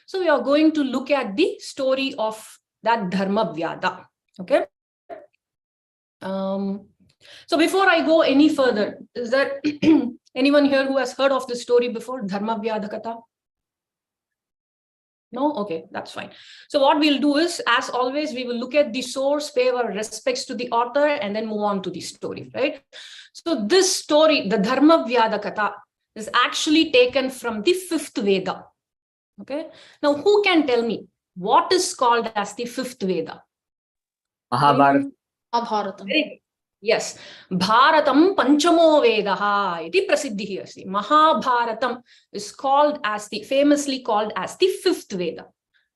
So we are going to look at the story of that Dharma Vyadha. Okay. So before I go any further, is there anyone here who has heard of this story before, Dharma Vyadha Katha? No? Okay, that's fine. So what we'll do is, as always, we will look at the source, pay our respects to the author, and then move on to the story, right? So this story, the Dharma Vyadha Katha, is actually taken from the 5th Veda. Okay. Now, who can tell me what is called as the 5th Veda? Mahabharata. Yes, Bharatam Panchamo Vedaha iti prasiddhihi asti. Mahabharatam is called as famously called as the 5th Veda.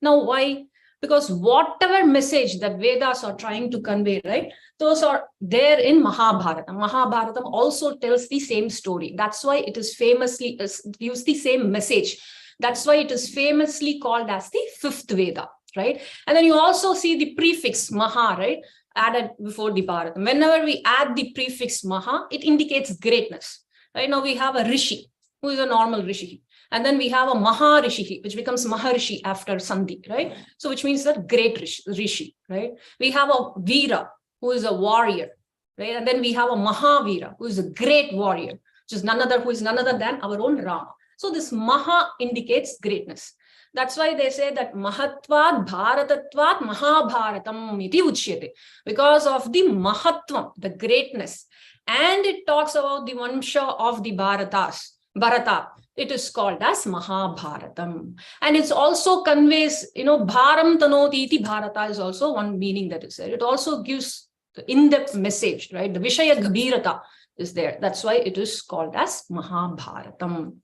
Now, why? Because whatever message that Vedas are trying to convey, right, those are there in Mahabharata. Mahabharatam also tells the same story. That's why it is famously gives the same message. That's why it is famously called as the 5th Veda, right? And then you also see the prefix Maha, right, added before the Bharatam. Whenever we add the prefix Maha, it indicates greatness. Right now we have a Rishi, who is a normal Rishi. And then we have a Maharishi, which becomes Maharishi after Sandhi, right? So which means that great Rishi, right? We have a Veera, who is a warrior, right? And then we have a Mahavira, who is a great warrior, which is none other than our own Rama. So this Maha indicates greatness. That's why they say that Mahatvat Bharatatvat Mahabharatam iti uchyate. Because of the Mahatvam, the greatness. And it talks about the Vansha of the Bharata. It is called as Mahabharatam. And it also conveys, Bharam Tanoti iti Bharata is also one meaning that is there. It also gives the in-depth message, right? The Vishaya Gabhirata is there. That's why it is called as Mahabharatam.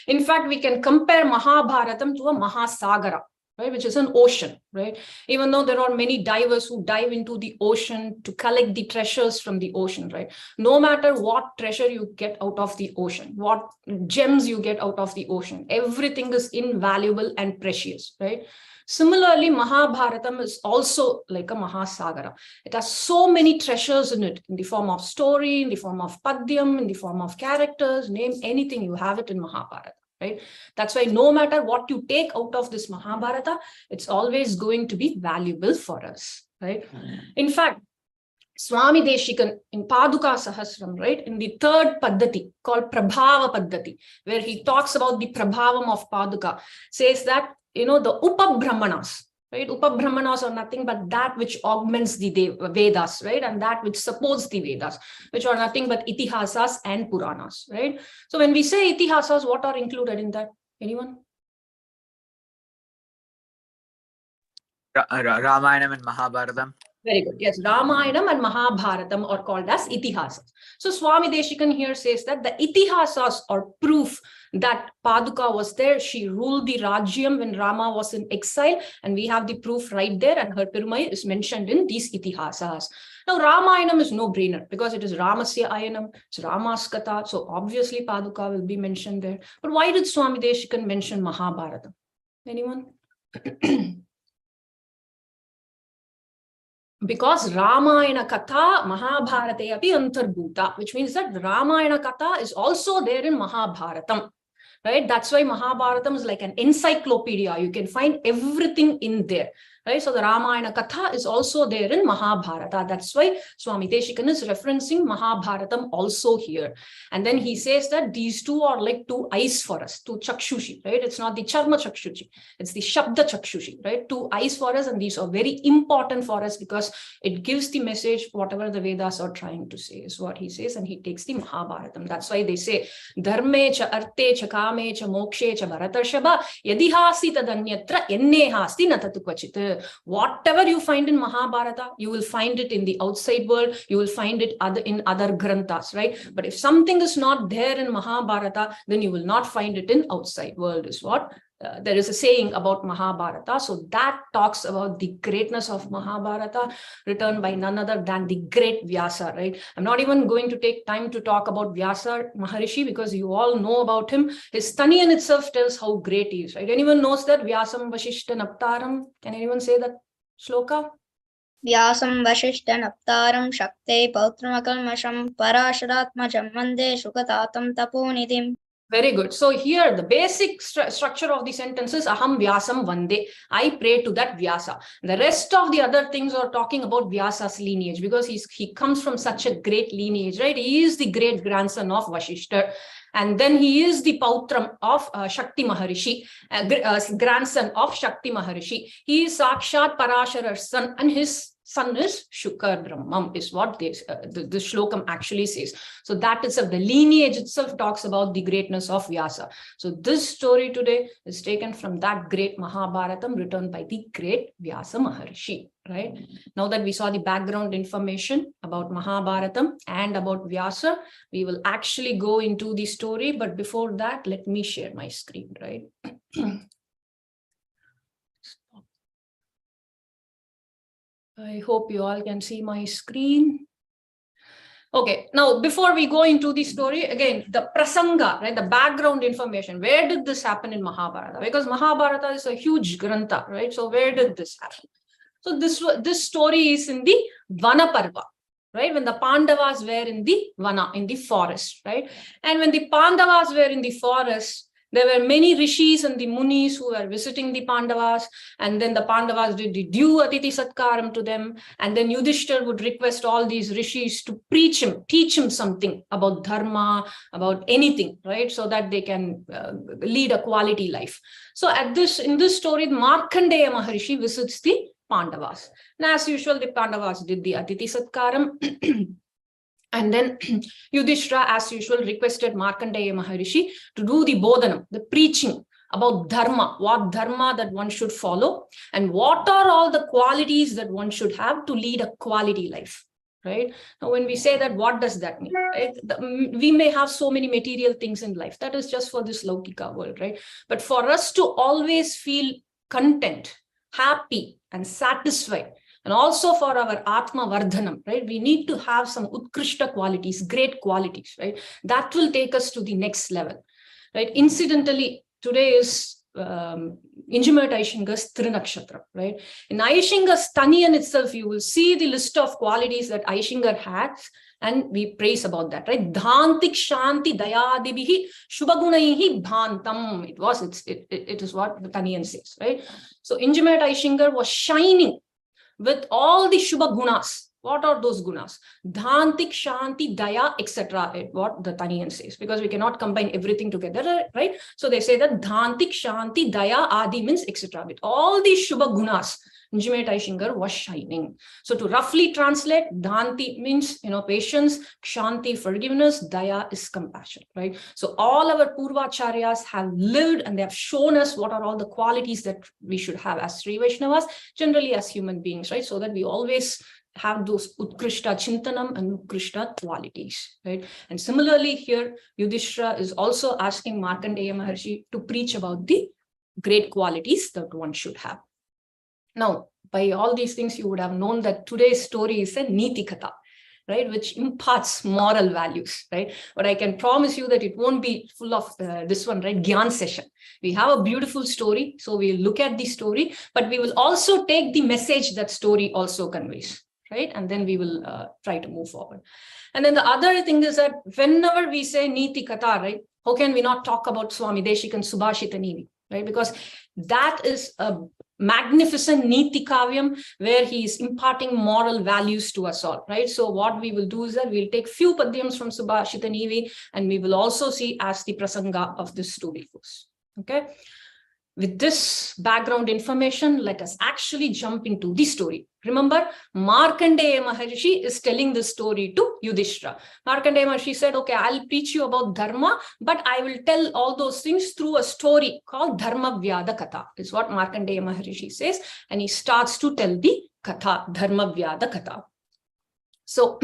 In fact, we can compare Mahabharatam to a Mahasagara, right, which is an ocean, right? Even though there are many divers who dive into the ocean to collect the treasures from the ocean, right? No matter what treasure you get out of the ocean, what gems you get out of the ocean, everything is invaluable and precious, right? Similarly, Mahabharatam is also like a Mahasagara. It has so many treasures in it, in the form of story, in the form of padyam, in the form of characters, name anything, you have it in Mahabharata, right? That's why no matter what you take out of this Mahabharata, it's always going to be valuable for us, right? In fact, Swami Deshikan in Paduka Sahasram, right, in the 3rd Paddhati called Prabhava Paddhati, where he talks about the Prabhavam of Paduka, says that, the Upabhramanas, right? Upabhramanas are nothing but that which augments the Vedas, right? And that which supports the Vedas, which are nothing but Itihasas and Puranas, right? So when we say Itihasas, what are included in that? Anyone? Ramayana and Mahabharatam. Very good. Yes, Ramayanam and Mahabharatam are called as Itihasas. So Swami Deshikan here says that the Itihasas are proof that Paduka was there. She ruled the Rajyam when Rama was in exile, and we have the proof right there, and her Perumai is mentioned in these Itihasas. Now, Ramayanam is no-brainer because it is Ramasya Ayanam, it's Rama's Katha, so obviously Paduka will be mentioned there. But why did Swami Deshikan mention Mahabharata? Anyone? Because Ramayana Katha Mahabharate api antarbhuta, which means that Ramayana Katha is also there in Mahabharatam, right? That's why Mahabharatam is like an encyclopedia. You can find everything in there, right? So the Ramayana Katha is also there in Mahabharata. That's why Swami Deshikan is referencing Mahabharatam also here. And then he says that these two are like two eyes for us, two chakshushi, right? It's not the charma chakshushi, it's the shabda chakshushi, right? Two eyes for us, and these are very important for us because it gives the message, whatever the Vedas are trying to say, is what he says, and he takes the Mahabharatam. That's why they say, Dharme cha arte cha kame cha mokshe cha bharatarshaba yadihasti tadanyatra ennehasti natatu kvachit. Whatever you find in Mahabharata, you will find it in the outside world, you will find it in other granthas, right? But if something is not there in Mahabharata, then you will not find it in outside world, is what there is a saying about Mahabharata. So that talks about the greatness of Mahabharata, written by none other than the great Vyasa, right? I'm not even going to take time to talk about Vyasa Maharishi because you all know about him. His Taniyan itself tells how great he is, right? Anyone knows that? Vyasam Vashishta Naptaram. Can anyone say that shloka? Vyasam Vashishta Naptaram Shakte Pautramakalmasham Parasharatmajam Vande Shukatatam Taponidhim. Very good. So here the basic structure of the sentence is Aham Vyasam Vande. I pray to that Vyasa. The rest of the other things are talking about Vyasa's lineage, because he comes from such a great lineage, right? He is the great grandson of Vashishta. And then he is the Pautram of Shakti Maharishi, grandson of Shakti Maharishi. He is Sakshat Parasharar's son, and his son is Shukar Brahmam, is what the shlokam actually says. So that itself, the lineage itself talks about the greatness of Vyasa. So this story today is taken from that great Mahabharatam written by the great Vyasa Maharishi, right? Now that we saw the background information about Mahabharatam and about Vyasa, we will actually go into the story. But before that, let me share my screen, right? I hope you all can see my screen. Okay, now before we go into the story, again, the prasanga, right, the background information. Where did this happen in Mahabharata? Because Mahabharata is a huge grantha, right? So where did this happen? So this story is in the Vana Parva, right? When the Pandavas were in the Vana, in the forest, right? And when the Pandavas were in the forest, there were many rishis and the munis who were visiting the Pandavas, and then the Pandavas did the due atiti satkaram to them, and then Yudhishthira would request all these rishis to teach him something about dharma, about anything, right? So that they can lead a quality life. So in this story, Markandeya Maharishi visits the Pandavas. And as usual, the Pandavas did the atiti satkaram. And then Yudhishthira, as usual, requested Markandeya Maharishi to do the bodhanam, the preaching about dharma, what dharma that one should follow, and what are all the qualities that one should have to lead a quality life, right? Now, when we say that, what does that mean? Right? We may have so many material things in life. That is just for this Laukika world, right? But for us to always feel content, happy, and satisfied, and also for our Atma Vardhanam, right? We need to have some Utkrishta qualities, great qualities, right? That will take us to the next level, right? Incidentally, today is Injimert Aishinga's Trinakshatra, right? In Aishinga's Taniyan itself, you will see the list of qualities that Aishingar has, and we praise about that, right? Dhantik Shanti Dayadibihi Shubhagunaihi Bhantam. It is what the Taniyan says, right? So Injimert Aishingar was shining with all the Shubha Gunas. What are those gunas? Dhantik, Shanti, Daya, etc. What the Taniyan says, because we cannot combine everything together, right? So they say that Dhantik, Shanti, Daya, Adi means etc. With all these Shubha Gunas, Injimert Aishingar was shining. So to roughly translate, Dhanti means, patience, Shanti, forgiveness, Daya is compassion, right? So all our Purvacharyas have lived and they have shown us what are all the qualities that we should have as Sri Vaishnavas, generally as human beings, right? So that we always have those Utkrishta Chintanam and Utkrishta qualities, right? And similarly here, Yudhishthira is also asking Markandeya Maharshi to preach about the great qualities that one should have. Now, by all these things, you would have known that today's story is a Niti Katha, right, which imparts moral values, right? But I can promise you that it won't be full of this one, right? Gyan session. We have a beautiful story, so we'll look at the story, but we will also take the message that story also conveys, right? And then we will try to move forward. And then the other thing is that whenever we say Niti Katha, right, how can we not talk about Swami Deshik and Subhashita Nivi, right? Because that is a magnificent Niti Kavyam where he is imparting moral values to us all, right? So what we will do is that we'll take few padyams from Subhashita Nivi and we will also see as the prasanga of this story goes, okay? With this background information, let us actually jump into the story. Remember, Markandeya Maharishi is telling the story to Yudhishthira. Markandeya Maharishi said, okay, I'll teach you about Dharma, but I will tell all those things through a story called Dharma Vyadha Katha, is what Markandeya Maharishi says. And he starts to tell the Katha, Dharma Vyadha Katha. So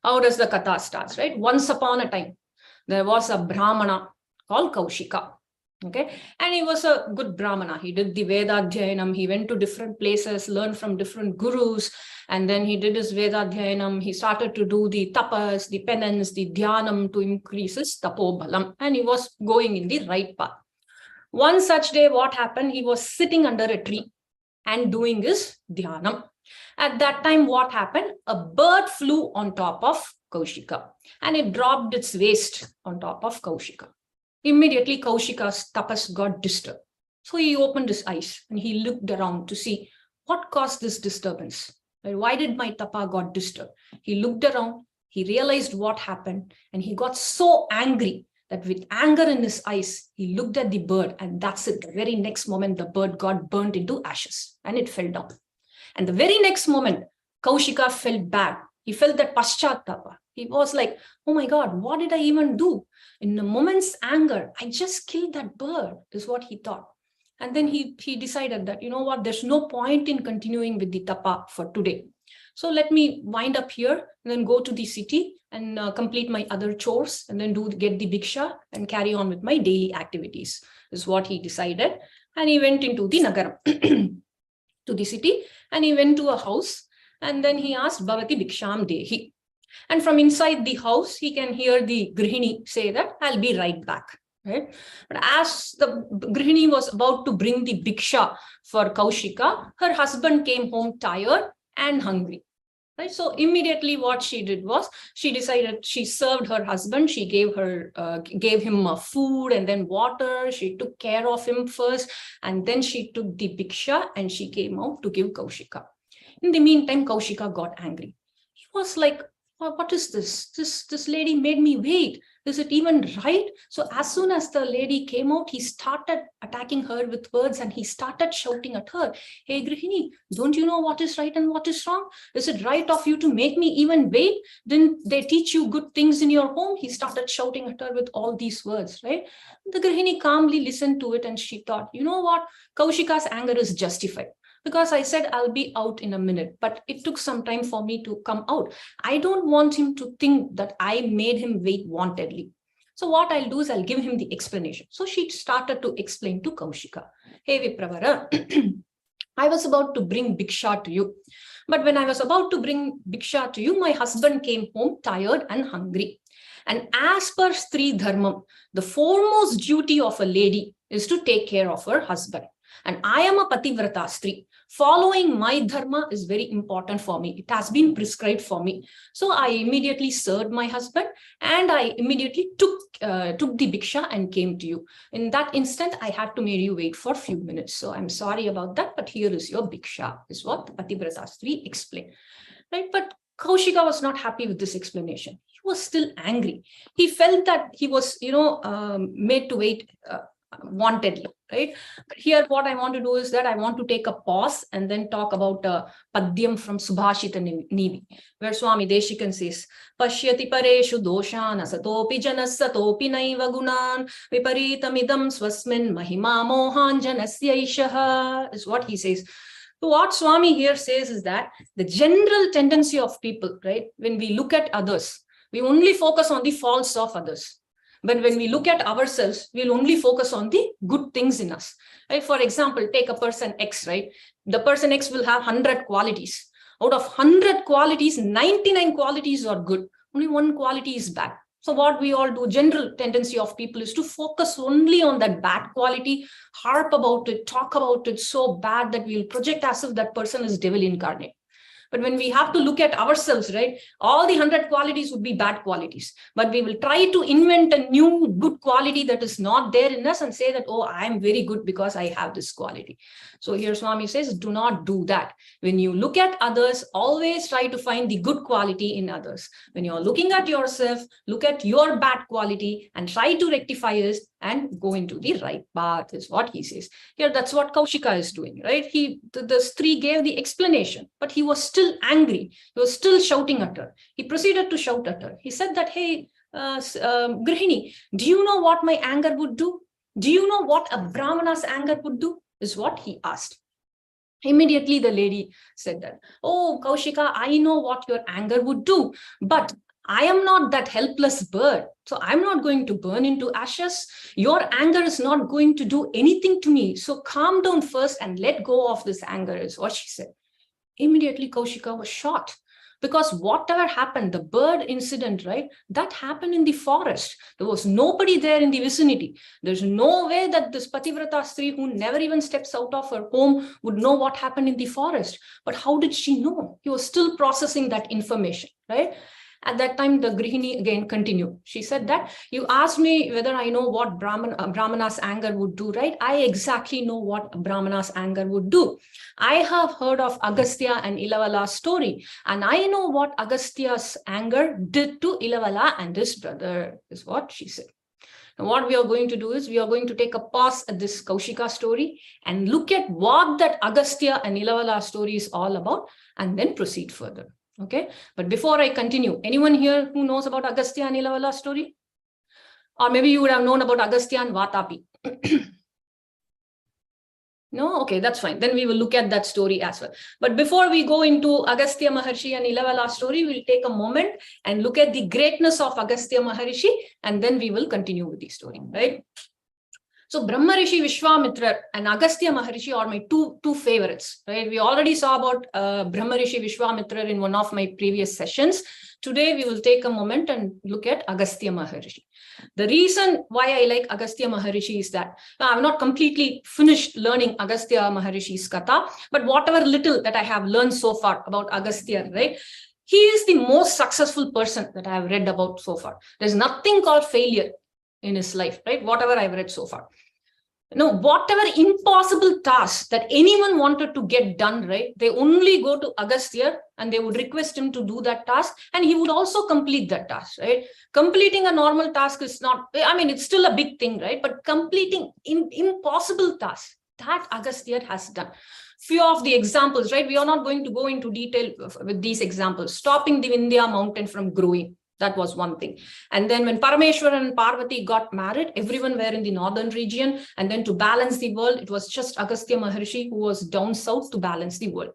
how does the Katha start, right? Once upon a time, there was a Brahmana called Kaushika. Okay, and he was a good Brahmana. He did the Vedadhyayanam. He went to different places, learned from different gurus, and then he did his Vedadhyayanam. He started to do the tapas, the penance, the dhyanam to increase his tapobalam, and he was going in the right path. One such day, what happened? He was sitting under a tree and doing his dhyanam. At that time, what happened? A bird flew on top of Kaushika, and it dropped its waste on top of Kaushika. Immediately, Kaushika's tapas got disturbed. So he opened his eyes and he looked around to see what caused this disturbance. Why did my tapa got disturbed? He looked around, he realized what happened, and he got so angry that with anger in his eyes, he looked at the bird, and that's it. The very next moment, the bird got burnt into ashes and it fell down. And the very next moment, Kaushika felt bad. He felt that paschatapa. He was like, oh my God, what did I even do? In a moment's anger, I just killed that bird, is what he thought. And then he decided that, you know what, there's no point in continuing with the tapa for today. So let me wind up here and then go to the city and complete my other chores and then get the bhiksha and carry on with my daily activities, is what he decided. And he went into the nagaram, to the city, and he went to a house, and then he asked, Bhavati Bhiksham Dehi. And from inside the house, he can hear the Grihini say that, I'll be right back. Right? But as the Grihini was about to bring the bhiksha for Kaushika, her husband came home tired and hungry. Right? So immediately what she did was, she decided, she served her husband, she gave him food and then water, she took care of him first, and then she took the bhiksha and she came out to give Kaushika. In the meantime, Kaushika got angry. He was like, what is this? This lady made me wait. Is it even right? So as soon as the lady came out, he started attacking her with words and he started shouting at her, hey Grihini, don't you know what is right and what is wrong? Is it right of you to make me even wait? Didn't they teach you good things in your home? He started shouting at her with all these words, right? The Grihini calmly listened to it and she thought, you know what? Kaushika's anger is justified. Because I said I'll be out in a minute, but it took some time for me to come out. I don't want him to think that I made him wait wantedly. So what I'll do is I'll give him the explanation. So she started to explain to Kaushika, hey Vipravara, I was about to bring bhiksha to you. But when I was about to bring bhiksha to you, my husband came home tired and hungry. And as per Stri Dharma, the foremost duty of a lady is to take care of her husband. And I am a pativrata stri. Following my dharma is very important for me. It has been prescribed for me. So I immediately served my husband and I immediately took the bhiksha and came to you. In that instant, I had to make you wait for a few minutes. So I'm sorry about that, but here is your bhiksha, is what the pativrata stri explained. Right? But Kaushika was not happy with this explanation. He was still angry. He felt that he was, made to wait wantedly, right? But here what I want to do is that I want to take a pause and then talk about Padyam from Subhashita Nivi, where Swami Deshikan says, Pashyati pareshu doshan asatopi janasatopi naiva gunan viparitamidam swasmin mahima mohan janasya ishaha, is what he says. So what Swami here says is that the general tendency of people, right, when we look at others, we only focus on the faults of others. But when we look at ourselves, we'll only focus on the good things in us. Right? For example, take a person X, right? The person X will have 100 qualities. Out of 100 qualities, 99 qualities are good. Only one quality is bad. So what we all do, general tendency of people is to focus only on that bad quality, harp about it, talk about it so bad that we'll project as if that person is devil incarnate. But when we have to look at ourselves, right, all the 100 qualities would be bad qualities. But we will try to invent a new good quality that is not there in us and say that, oh, I am very good because I have this quality. So here Swami says, do not do that. When you look at others, always try to find the good quality in others. When you're looking at yourself, look at your bad quality and try to rectify it and go into the right path, is what he says. Here, that's what Kaushika is doing, right? The Stri gave the explanation, but he was still angry. He was still shouting at her. He proceeded to shout at her. He said that, hey, Grihini, do you know what my anger would do? Do you know what a Brahmana's anger would do? Is what he asked. Immediately, the lady said that, oh, Kaushika, I know what your anger would do, but I am not that helpless bird. So I'm not going to burn into ashes. Your anger is not going to do anything to me. So calm down first and let go of this anger, is what she said. Immediately, Kaushika was shocked. Because whatever happened, the bird incident, right, that happened in the forest. There was nobody there in the vicinity. There's no way that this Pativrata Stri, who never even steps out of her home, would know what happened in the forest. But how did she know? He was still processing that information, right? At that time, the Grihini again continued. She said that, you asked me whether I know what Brahmana's anger would do, right? I exactly know what Brahmana's anger would do. I have heard of Agastya and Ilavala's story, and I know what Agastya's anger did to Ilavala and his brother, is what she said. Now, what we are going to do is we are going to take a pause at this Kaushika story and look at what that Agastya and Ilavala story is all about, and then proceed further. Okay, but before I continue, anyone here who knows about Agastya and Ilavala story? Or maybe you would have known about Agastya and Vatapi. No? Okay, that's fine. Then we will look at that story as well. But before we go into Agastya Maharshi and Ilavala story, we'll take a moment and look at the greatness of Agastya Maharshi, and then we will continue with the story, right? So Brahma Rishi Vishwamitra and Agastya Maharshi are my two favorites, right? We already saw about Brahma Rishi Vishwamitra in one of my previous sessions. Today, we will take a moment and look at Agastya Maharshi. The reason why I like Agastya Maharishi is that I have not completely finished learning Agastya Maharishi's Katha, but whatever little that I have learned so far about Agastya, right? He is the most successful person that I have read about so far. There's nothing called failure in his life, right? Whatever I've read so far. No, whatever impossible task that anyone wanted to get done, right? They only go to Agastya and they would request him to do that task, and he would also complete that task, right? Completing a normal task is not, I mean, it's still a big thing, right? But completing impossible tasks, that Agastya has done. Few of the examples, right? We are not going to go into detail with these examples. Stopping the Vindhya mountain from growing. That was one thing. And then when Parameshwar and Parvati got married, everyone were in the northern region. And then to balance the world, it was just Agastya Maharshi who was down south to balance the world.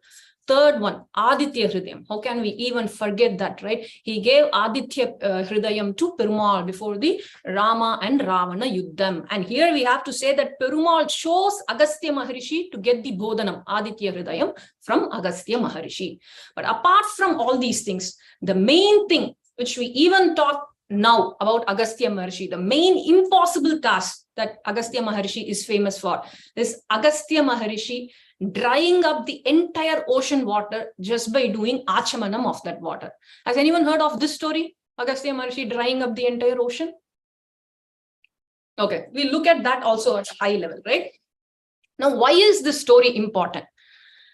Third one, Aditya Hridayam. How can we even forget that, right? He gave Aditya Hridayam to Perumal before the Rama and Ravana Yuddham. And here we have to say that Perumal chose Agastya Maharishi to get the Bodhanam, Aditya Hridayam, from Agastya Maharishi. But apart from all these things, the main thing which we even talk now about Agastya Maharshi, the main impossible task that Agastya Maharshi is famous for is Agastya Maharshi drying up the entire ocean water just by doing achamanam of that water. Has anyone heard of this story? Agastya Maharshi drying up the entire ocean? Okay, we'll look at that also at high level, right? Now, why is this story important?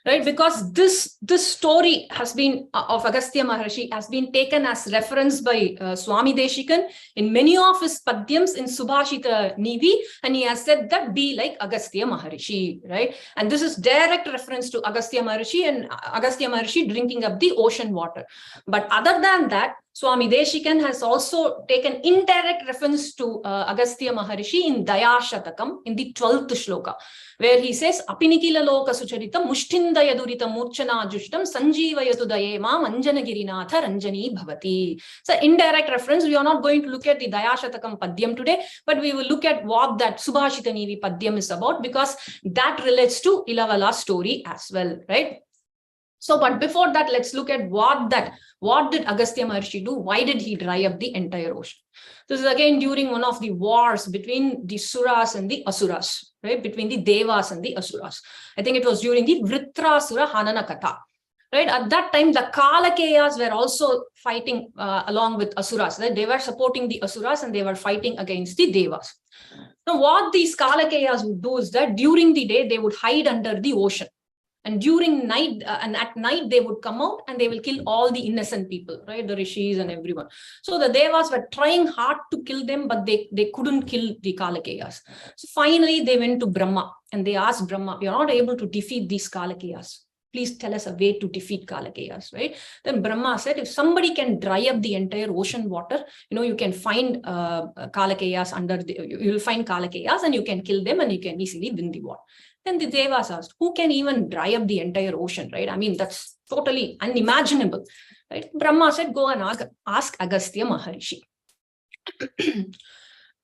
Right, because this story has been of Agastya Maharshi has been taken as reference by Swami Deshikan in many of his padyams in Subhashita Nivi, and he has said that be like Agastya Maharshi, right? And this is direct reference to Agastya Maharshi and Agastya Maharshi drinking up the ocean water. But other than that, Swami Deshikan has also taken indirect reference to Agastya Maharshi in Daya Shatakam in the 12th shloka, where he says, Apinikila loka sucharitam mushtindaya durita murchana jushtam sanjeevayatu dayema manjanagirinatha ranjani bhavati. So indirect reference, we are not going to look at the Daya Shatakam padyam today, but we will look at what that Subhashita Nivi padyam is about, because that relates to Ilavala's story as well, right? So, but before that, let's look at what did Agastya Maharshi do? Why did he dry up the entire ocean? This is again during one of the wars between the Suras and the Asuras, right? Between the Devas and the Asuras. I think it was during the Vritrasura Hanana Katha, right? At that time, the Kalakeyas were also fighting along with Asuras. Right? They were supporting the Asuras and they were fighting against the Devas. Now, what these Kalakeyas would do is that during the day, they would hide under the ocean. And during night, and at night, they would come out and they will kill all the innocent people, right? The rishis and everyone. So the Devas were trying hard to kill them, but they couldn't kill the Kalakeyas. So finally, they went to Brahma and they asked Brahma, we are not able to defeat these Kalakeyas. Please tell us a way to defeat Kalakeyas, right? Then Brahma said, if somebody can dry up the entire ocean water, you can find Kalakeyas you'll find Kalakeyas and you can kill them and you can easily win the war. Then the Devas asked, who can even dry up the entire ocean, right? I mean, that's totally unimaginable, right? Brahma said, go and ask Agastya Maharishi.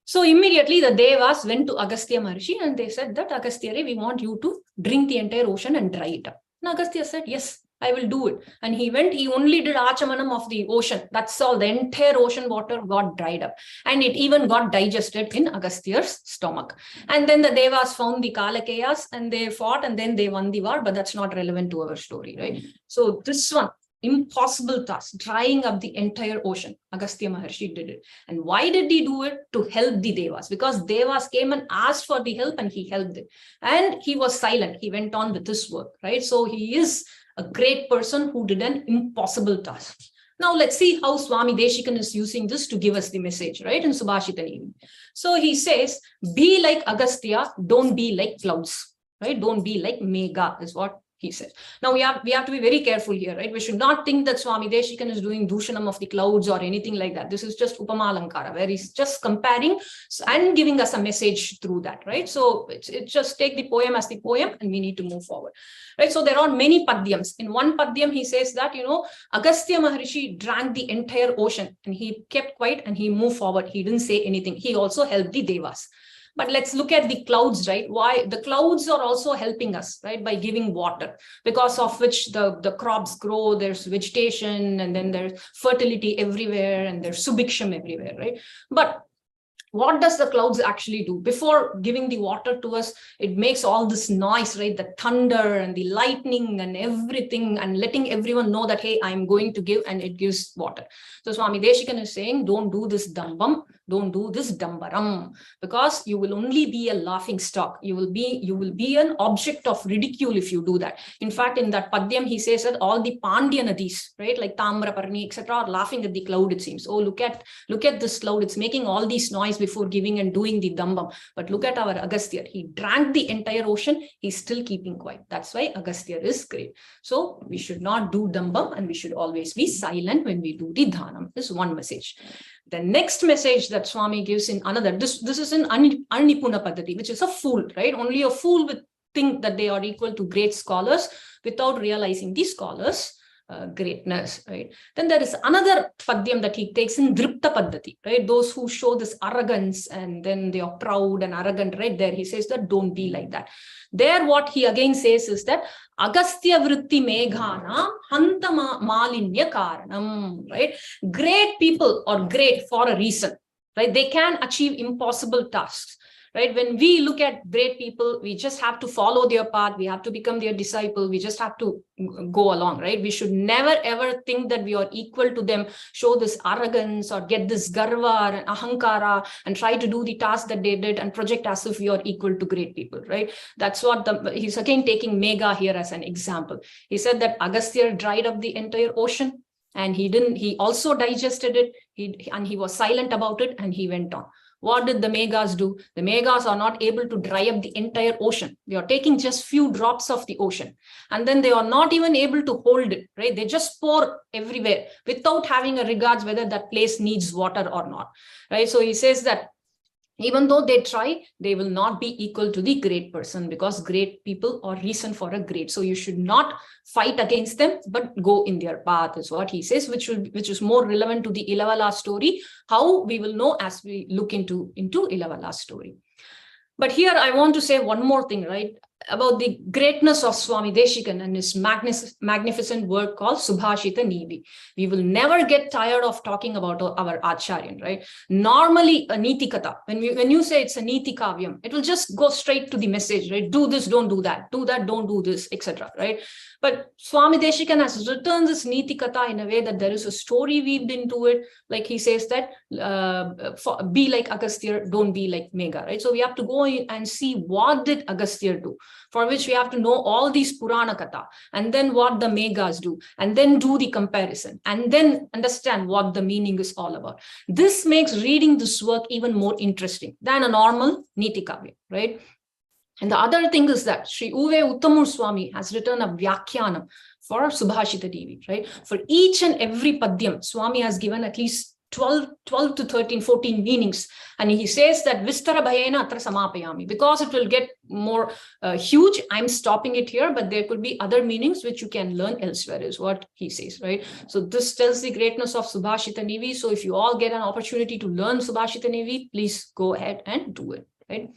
So immediately the Devas went to Agastya Maharishi and they said that, Agastya, we want you to drink the entire ocean and dry it up. And Agastya said, yes, I will do it. And he went, he only did achamanam of the ocean. That's all. The entire ocean water got dried up. And it even got digested in Agastya's stomach. And then the Devas found the Kalakeyas and they fought and then they won the war. But that's not relevant to our story, right? So this one, impossible task, drying up the entire ocean. Agastya Maharshi did it. And why did he do it? To help the Devas, because Devas came and asked for the help and he helped it. And he was silent. He went on with his work, right? So he is a great person who did an impossible task. Now let's see how Swami Deshikan is using this to give us the message, right? In Subhashita Nevi. So he says, be like Agastya, don't be like clouds, right? Don't be like Mega is what he says. Now we have to be very careful here, right? We should not think that Swami Deshikan is doing Dushanam of the clouds or anything like that. This is just Upama Alankara, where he's just comparing and giving us a message through that, right? So it's just take the poem as the poem and we need to move forward, right? So there are many padyams. In one padyam, he says that, Agastya Maharishi drank the entire ocean and he kept quiet and he moved forward. He didn't say anything. He also helped the Devas. But let's look at the clouds, right? Why the clouds are also helping us, right? By giving water, because of which the crops grow, there's vegetation, and then there's fertility everywhere, and there's subiksham everywhere, right? But what does the clouds actually do? Before giving the water to us, it makes all this noise, right? The thunder and the lightning and everything, and letting everyone know that, hey, I'm going to give, and it gives water. So Swami Deshikan is saying, don't do this dambam, don't do this dambaram, because you will only be a laughing stock. You will be an object of ridicule if you do that. In fact, in that padyam, he says that all the Pandya Nadis, right, like Tamraparni, etc., are laughing at the cloud, it seems. Oh, look at this cloud. It's making all these noise before giving and doing the dambam. But look at our Agastya. He drank the entire ocean. He's still keeping quiet. That's why Agastya is great. So we should not do dambam, and we should always be silent when we do the dhanam. This is one message. The next message that Swami gives in another, this is in Arnipuna Paddhati, which is a fool, right? Only a fool would think that they are equal to great scholars without realizing the scholars' greatness, right? Then there is another padyam that he takes in Dripta Paddhati, right? Those who show this arrogance and then they are proud and arrogant, right? There he says that don't be like that. There what he again says is that Agastya Vritti Meghana Hanta Malinya Karanam, right? Great people are great for a reason, right? They can achieve impossible tasks. Right? When we look at great people, we just have to follow their path. We have to become their disciple. We just have to go along, right? We should never ever think that we are equal to them, show this arrogance or get this garva and ahankara and try to do the task that they did and project as if we are equal to great people, right? That's what he's again taking Mega here as an example. He said that Agastya dried up the entire ocean and he also digested it. He was silent about it and he went on. What did the Megas do? The Megas are not able to dry up the entire ocean. They are taking just few drops of the ocean. And then they are not even able to hold it, right? They just pour everywhere without having a regards whether that place needs water or not, right? So he says that even though they try, they will not be equal to the great person, because great people are reason for a great. So you should not fight against them, but go in their path is what he says, which is more relevant to the Ilavala story, how we will know as we look into Ilavala's story. But here I want to say one more thing, right? About the greatness of Swami Deshikan and his magnificent work called Subhashita Nevi. We will never get tired of talking about our Acharyan, right? Normally, a Niti Katha, when you say it's a Niti Kavyam, it will just go straight to the message, right? Do this, don't do that. Do that, don't do this, etc., right? But Swami Deshikan has written this Niti Katha in a way that there is a story weaved into it. Like he says that, be like Agastya, don't be like Mega, right? So we have to go in and see what did Agastya do, for which we have to know all these Purana Katha, and then what the Megas do, and then do the comparison, and then understand what the meaning is all about. This makes reading this work even more interesting than a normal Niti Kavya, right? And the other thing is that Sri Uve Uttamur Swami has written a Vyakhyanam for Subhashita Nevi, right? For each and every padyam, Swami has given at least 12 to 13, 14 meanings. And he says that Vistara Bhayena Atra Samapayami, because it will get more huge, I'm stopping it here, but there could be other meanings which you can learn elsewhere, is what he says, right? So this tells the greatness of Subhashita Nevi. So if you all get an opportunity to learn Subhashita Nevi, please go ahead and do it, right?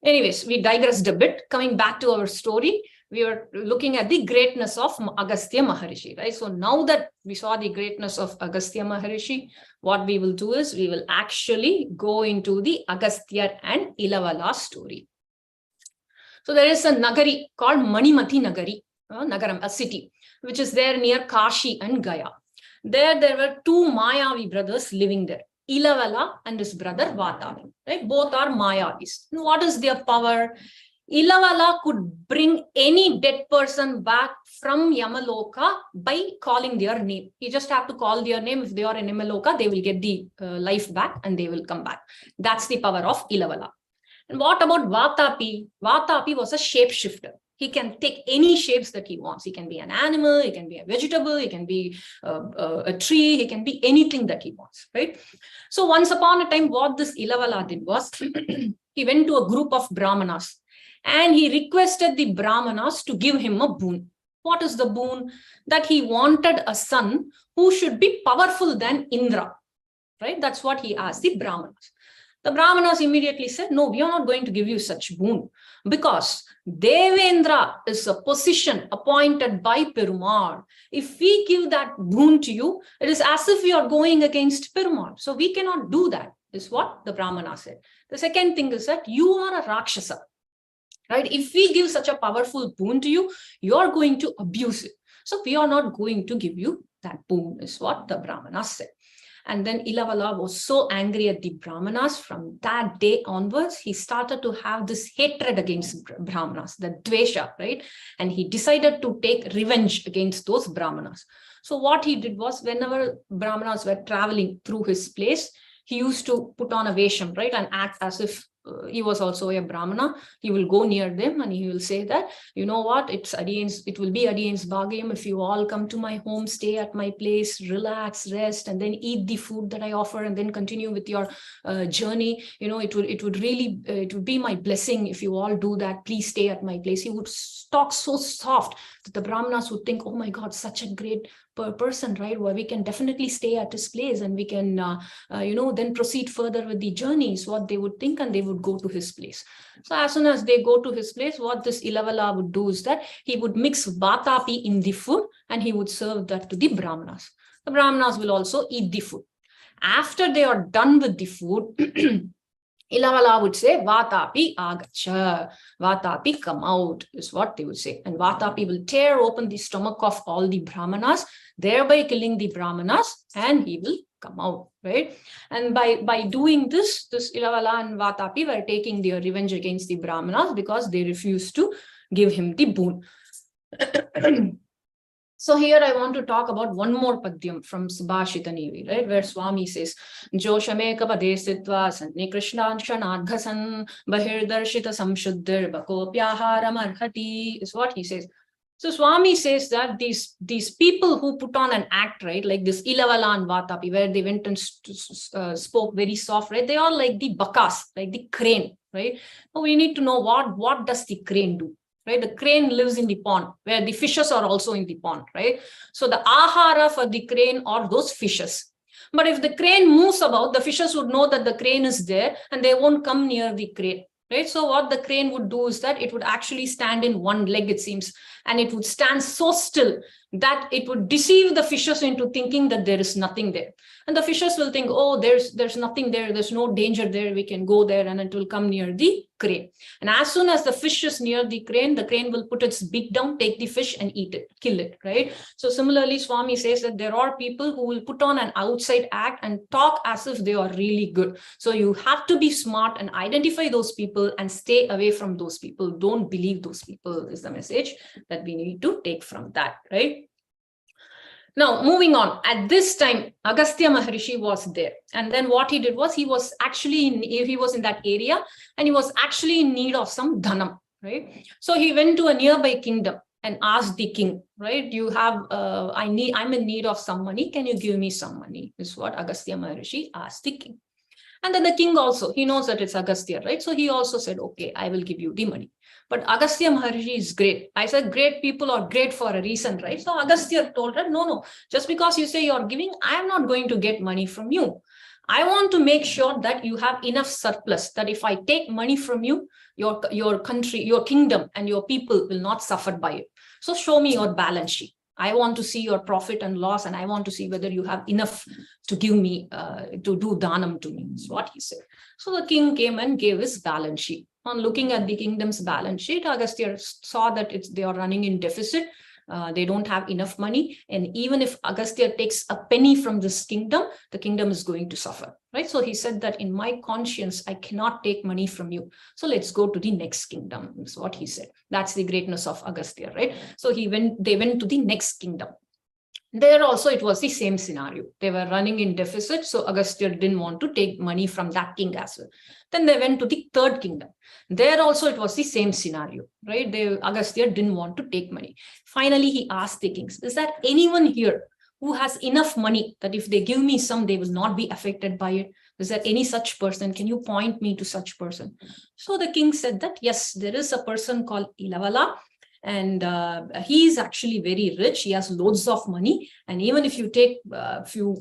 Anyways, we digressed a bit. Coming back to our story, we were looking at the greatness of Agastya Maharishi, right? So now that we saw the greatness of Agastya Maharishi, what we will do is we will actually go into the Agastya and Ilavala story. So there is a Nagari called Manimati Nagari. Nagaram, a city, which is there near Kashi and Gaya. There were two Mayavi brothers living there, Ilavala and his brother Vatapi. Right? Both are Mayavis. What is their power? Ilavala could bring any dead person back from Yamaloka by calling their name. You just have to call their name. If they are in Yamaloka, they will get the life back and they will come back. That's the power of Ilavala. And what about Vatapi? Vatapi was a shapeshifter. He can take any shapes that he wants. He can be an animal, he can be a vegetable, he can be a tree, he can be anything that he wants, right? So once upon a time, what this Ilavala did was, he went to a group of Brahmanas and he requested the Brahmanas to give him a boon. What is the boon? That he wanted a son who should be powerful than Indra, right? That's what he asked the Brahmanas. The Brahmanas immediately said, no, we are not going to give you such boon, because Devendra is a position appointed by Perumal. If we give that boon to you, it is as if we are going against Perumal. So we cannot do that, is what the Brahmana said. The second thing is that you are a Rakshasa, right? If we give such a powerful boon to you, you are going to abuse it. So we are not going to give you that boon, is what the Brahmana said. And then Ilavala was so angry at the Brahmanas. From that day onwards, he started to have this hatred against Brahmanas, the Dvesha, right? And he decided to take revenge against those Brahmanas. So what he did was, whenever Brahmanas were traveling through his place, he used to put on a vesham, right? And act as if he was also a Brahmana. He will go near them and he will say that, you know what, it will be Adiyan's Bhagyam if you all come to my home, stay at my place, relax, rest, and then eat the food that I offer, and then continue with your journey. You know, it would be my blessing if you all do that. Please stay at my place. He would talk so soft that the Brahmanas would think, oh my God, such a great person, right? Where we can definitely stay at his place and we can, then proceed further with the journey is what they would think, and they would go to his place. So as soon as they go to his place, what this Ilavala would do is that he would mix Vatapi in the food and he would serve that to the Brahmanas. The Brahmanas will also eat the food. After they are done with the food, Ilavala would say, Vatapi agacha, Vatapi come out, is what they would say. And Vatapi will tear open the stomach of all the Brahmanas, thereby killing the Brahmanas, and he will come out, right? And by doing this Ilavala and Vatapi were taking their revenge against the Brahmanas because they refused to give him the boon. So here I want to talk about one more padyam from Subhashita Nevi, right? Where Swami says, Joshameka padesitva sanni krishnanshanadhasan bahirdarshita samshuddhir bakopyaharam arhati, is what he says. So Swami says that these people who put on an act, right, like this Ilavala and Vatapi, where they went and spoke very soft, right? They are like the bakas, like the crane, right? So we need to know what does the crane do? Right, the crane lives in the pond where the fishes are also in the pond, right? So the ahara for the crane are those fishes. But if the crane moves about, the fishes would know that the crane is there and they won't come near the crane, right? So what the crane would do is that it would actually stand in one leg, it seems, and it would stand so still that it would deceive the fishes into thinking that there is nothing there. And the fishes will think, oh, there's nothing there, there's no danger there, we can go there, and it will come near the crane. And as soon as the fish is near the crane will put its beak down, take the fish and eat it, kill it, right? So similarly, Swami says that there are people who will put on an outside act and talk as if they are really good. So you have to be smart and identify those people and stay away from those people. Don't believe those people is the message that we need to take from that, right? Now, moving on, at this time, Agastya Maharishi was there. And then what he did was, he was in that area and he was actually in need of some dhanam, right? So he went to a nearby kingdom and asked the king, right? You have, I'm in need of some money. Can you give me some money? Is what Agastya Maharishi asked the king. And then the king also, he knows that it's Agastya, right? So he also said, okay, I will give you the money. But Agastya Maharishi is great. I said, great people are great for a reason, right? So Agastya told her, no, just because you say you're giving, I am not going to get money from you. I want to make sure that you have enough surplus, that if I take money from you, your country, your kingdom and your people will not suffer by it. So show me your balance sheet. I want to see your profit and loss, and I want to see whether you have enough to give me, to do dhanam to me, is what he said. So the king came and gave his balance sheet. On looking at the kingdom's balance sheet, Agastya saw that they are running in deficit. They don't have enough money. And even if Agastya takes a penny from this kingdom, the kingdom is going to suffer, right? So he said that in my conscience, I cannot take money from you. So let's go to the next kingdom, is what he said. That's the greatness of Agastya, right? So they went to the next kingdom. There also, it was the same scenario. They were running in deficit, so Agastya didn't want to take money from that king as well. Then they went to the third kingdom. There also, it was the same scenario, right? Agastya didn't want to take money. Finally, he asked the kings, is there anyone here who has enough money that if they give me some, they will not be affected by it? Is there any such person? Can you point me to such person? So the king said that, yes, there is a person called Ilavala. And he is actually very rich. He has loads of money. And even if you take a few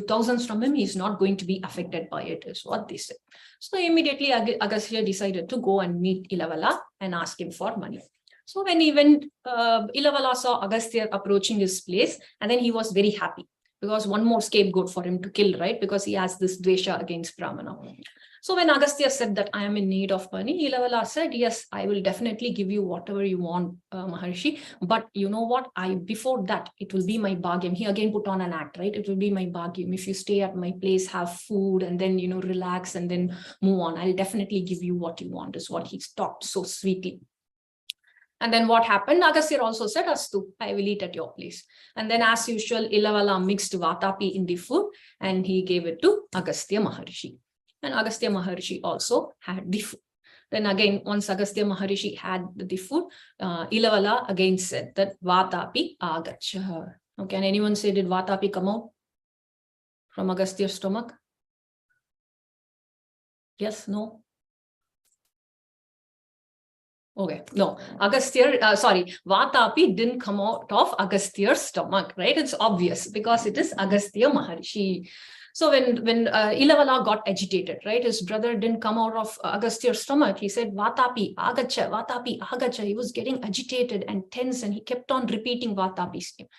thousands from him, he's not going to be affected by it, is what they said. So immediately Agastya decided to go and meet Ilavala and ask him for money. So when he went, Ilavala saw Agastya approaching his place, and then he was very happy because one more scapegoat for him to kill, right? Because he has this dvesha against Brahmana. So when Agastya said that I am in need of money, Ilavala said, yes, I will definitely give you whatever you want, Maharshi. But you know what? Before that, it will be my bhagyam. He again put on an act, right? It will be my bhagyam. If you stay at my place, have food, and then, relax and then move on, I'll definitely give you what you want, is what he talked so sweetly. And then what happened? Agastya also said, Astu, I will eat at your place. And then as usual, Ilavala mixed Vatapi in the food and he gave it to Agastya Maharshi. And Agastya Maharshi also had the food. Then again, once Agastya Maharshi had the food, Ilavala again said that Vatapi agacha. Now, can anyone say, did Vatapi come out from Agastya's stomach? Yes, no? Okay, no, Vatapi didn't come out of Agastya's stomach, right? It's obvious because it is Agastya Maharshi. So when Ilavala got agitated, right? His brother didn't come out of Agastya's stomach. He said, Vatapi, agacha, Vatapi, agacha. He was getting agitated and tense and he kept on repeating Vatapi's name.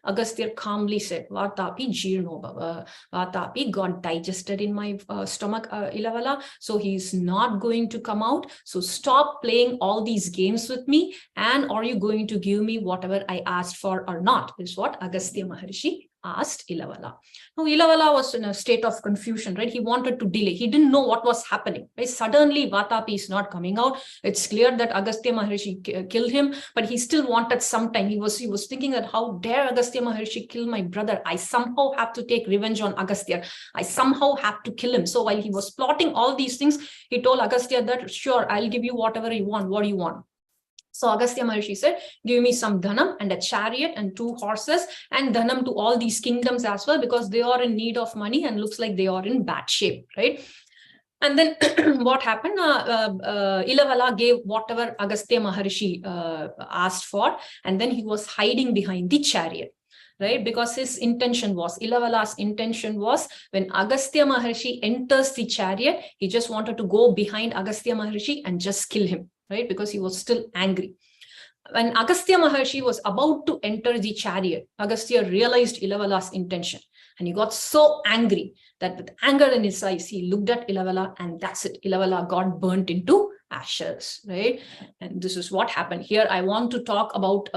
Agastya calmly said, Vatapi jirno bhava. Vatapi got digested in my stomach, Ilavala. So he's not going to come out. So stop playing all these games with me. And are you going to give me whatever I asked for or not? Is what Agastya Maharshi asked Ilavala. Now, Ilavala was in a state of confusion, right? He wanted to delay. He didn't know what was happening, right? Suddenly, Vatapi is not coming out. It's clear that Agastya Maharshi killed him, but he still wanted some time. He was thinking that how dare Agastya Maharshi kill my brother? I somehow have to take revenge on Agastya. I somehow have to kill him. So while he was plotting all these things, he told Agastya that, sure, I'll give you whatever you want. What do you want? So Agastya Maharshi said, give me some dhanam and a chariot and 2 horses and dhanam to all these kingdoms as well, because they are in need of money and looks like they are in bad shape, right? And then what happened? Ilavala gave whatever Agastya Maharshi asked for, and then he was hiding behind the chariot, right? Because his intention was, Ilavala's intention was, when Agastya Maharshi enters the chariot, he just wanted to go behind Agastya Maharshi and just kill him, right? Because he was still angry. When Agastya Maharshi was about to enter the chariot, Agastya realized Ilavala's intention. And he got so angry that with anger in his eyes, he looked at Ilavala and that's it. Ilavala got burnt into ashes, right? And this is what happened. Here, I want to talk about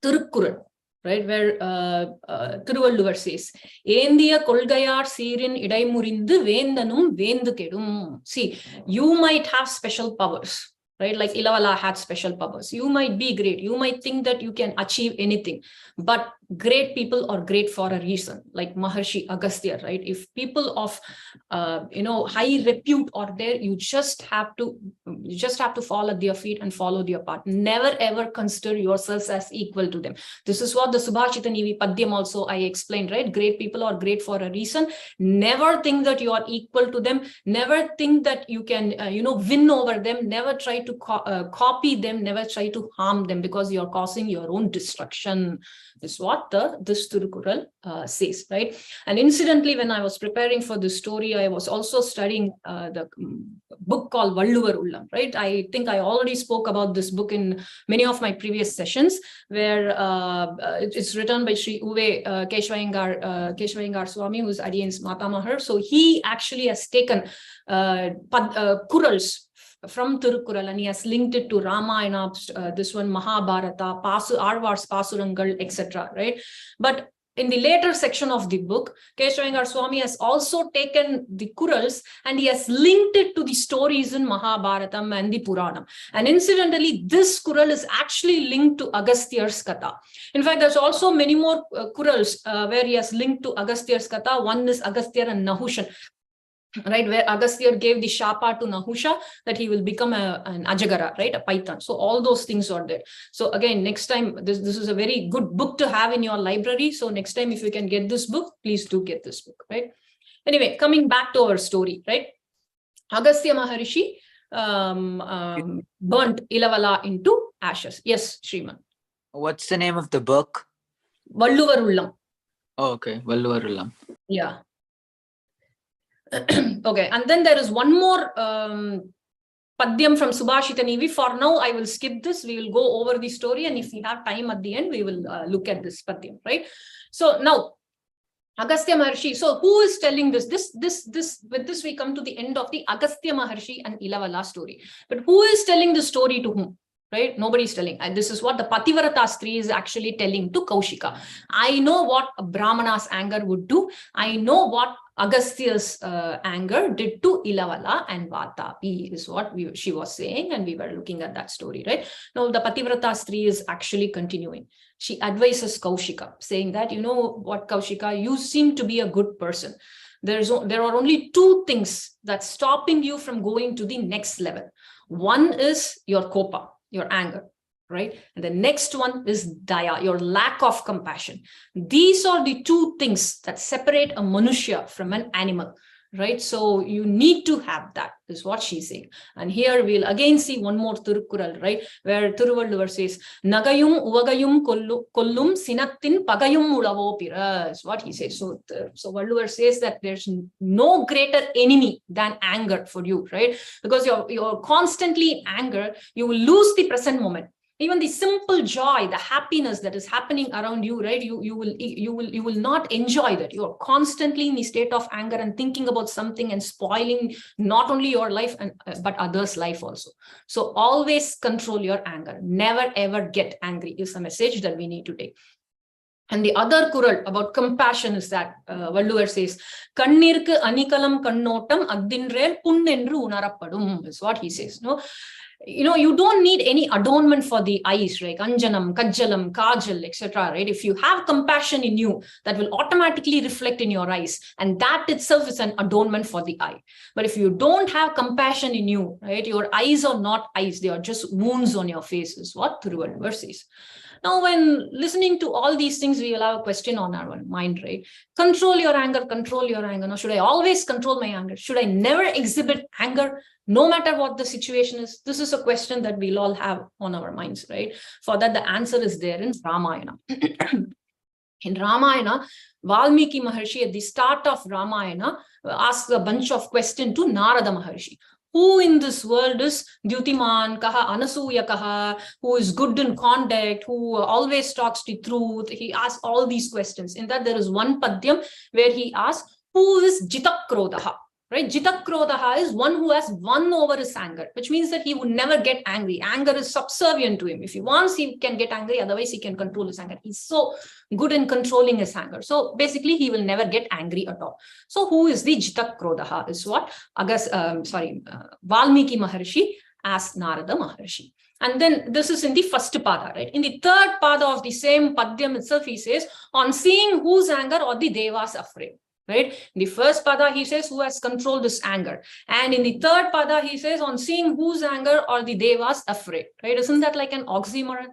Tirukkural, right? Where Thiruvalluvar says, Endiya kolgayar siirin idai murindu vendanum vendu kedum. See, you might have special powers, right? Like Ilavala had special powers. You might be great. You might think that you can achieve anything, but great people are great for a reason, like Maharshi Agastya, right? If people of, high repute are there, you just have to fall at their feet and follow their path. Never ever consider yourselves as equal to them. This is what the Subhashita Nivi Padyam also I explained, right? Great people are great for a reason. Never think that you are equal to them. Never think that you can, win over them. Never try to copy them. Never try to harm them, because you are causing your own destruction. Is what this Tirukkural says, right? And incidentally, when I was preparing for this story, I was also studying the book called Valluvar Ullam, right? I think I already spoke about this book in many of my previous sessions, where it's written by Sri Uve Keshwayangar Swami, who's Adiyan's Matamahar. So he actually has taken Kurals from Tirukkural, and he has linked it to Ramayana, this one Mahabharata, Arvars, Pasurangal, etc. Right? But in the later section of the book, Keshavangar Swami has also taken the Kurals and he has linked it to the stories in Mahabharatam and the Puranam. And incidentally, this Kural is actually linked to Agasthyar's Katha. In fact, there's also many more Kurals where he has linked to Agasthyar's Katha. One is Agasthyar and Nahushan, right, where Agasthyar gave the Shapa to Nahusha that he will become an Ajagara, right, a python. So all those things are there. So again, next time, this is a very good book to have in your library. So next time, if you can get this book, please do get this book, right? Anyway, coming back to our story, right? Agastya Maharishi burnt Ilavala into ashes. Yes, Sriman. What's the name of the book? Valluvarullam. Oh, okay. Valluvarullam. Yeah. Okay, and then there is one more Padyam from Subhashita Nivi. For now, I will skip this. We will go over the story, and if we have time at the end, we will look at this Padyam, right? So now, Agastya Maharshi. So who is telling this? With this, we come to the end of the Agastya Maharshi and Ilavala story. But who is telling the story to whom? Right? Nobody is telling. And this is what the Pativrata Stri is actually telling to Kaushika. I know what a Brahmana's anger would do. I know what Agastya's anger did to Ilavala and Vatapi is what she was saying, and we were looking at that story, right? Now the Pativrata Stri is actually continuing. She advises Kaushika, saying that, you know what, Kaushika, you seem to be a good person. There are only two things that's stopping you from going to the next level. One is your kopa, your anger, right? And the next one is daya, your lack of compassion. These are the two things that separate a manushya from an animal, right? So you need to have that, is what she's saying. And here we'll again see one more Tirukkural, right? Where Thiruvalluvar says, Nagayum uvagayum kollum sinattin pagayum ulavo pira, is what he says. So Valluvar says that there's no greater enemy than anger for you, right? Because you're constantly in anger, you will lose the present moment. Even the simple joy, the happiness that is happening around you, right? You will not enjoy that. You are constantly in the state of anger and thinking about something and spoiling not only your life but others' life also. So always control your anger. Never ever get angry is a message that we need to take. And the other Kural about compassion is that Valluvar says, Kannirku anikalam kannottam agdinrel punnendru unarappadum, is what he says. No. You don't need any adornment for the eyes, right? Anjanam, Kajjalam, Kajal, etc. Right? If you have compassion in you, that will automatically reflect in your eyes. And that itself is an adornment for the eye. But if you don't have compassion in you, right? Your eyes are not eyes. They are just wounds on your face, is what Thiruvalluvar says. Now, when listening to all these things, we will have a question on our mind, right? Control your anger, control your anger. Now, should I always control my anger? Should I never exhibit anger, no matter what the situation is? This is a question that we'll all have on our minds, right? For that, the answer is there in Ramayana. In Ramayana, Valmiki Maharshi, at the start of Ramayana, asks a bunch of questions to Narada Maharshi. Who in this world is Dyutiman, Kaha, Anasuya Kaha, who is good in conduct, who always talks the truth? He asks all these questions. In that, there is one Padyam where he asks, who is Jitakrodaha? Right? Jitakrodaha is one who has won over his anger, which means that he would never get angry. Anger is subservient to him. If he wants, he can get angry. Otherwise, he can control his anger. He's so good in controlling his anger. So basically, he will never get angry at all. So who is the Jitakrodaha is what Valmiki Maharshi asked Narada Maharshi. And then this is in the first pada, right? In the third pada of the same Padyam itself, he says, on seeing whose anger are the devas afraid. Right? In the first pada, he says, who has controlled this anger? And in the third pada, he says, on seeing whose anger are the devas afraid? Right? Isn't that like an oxymoron?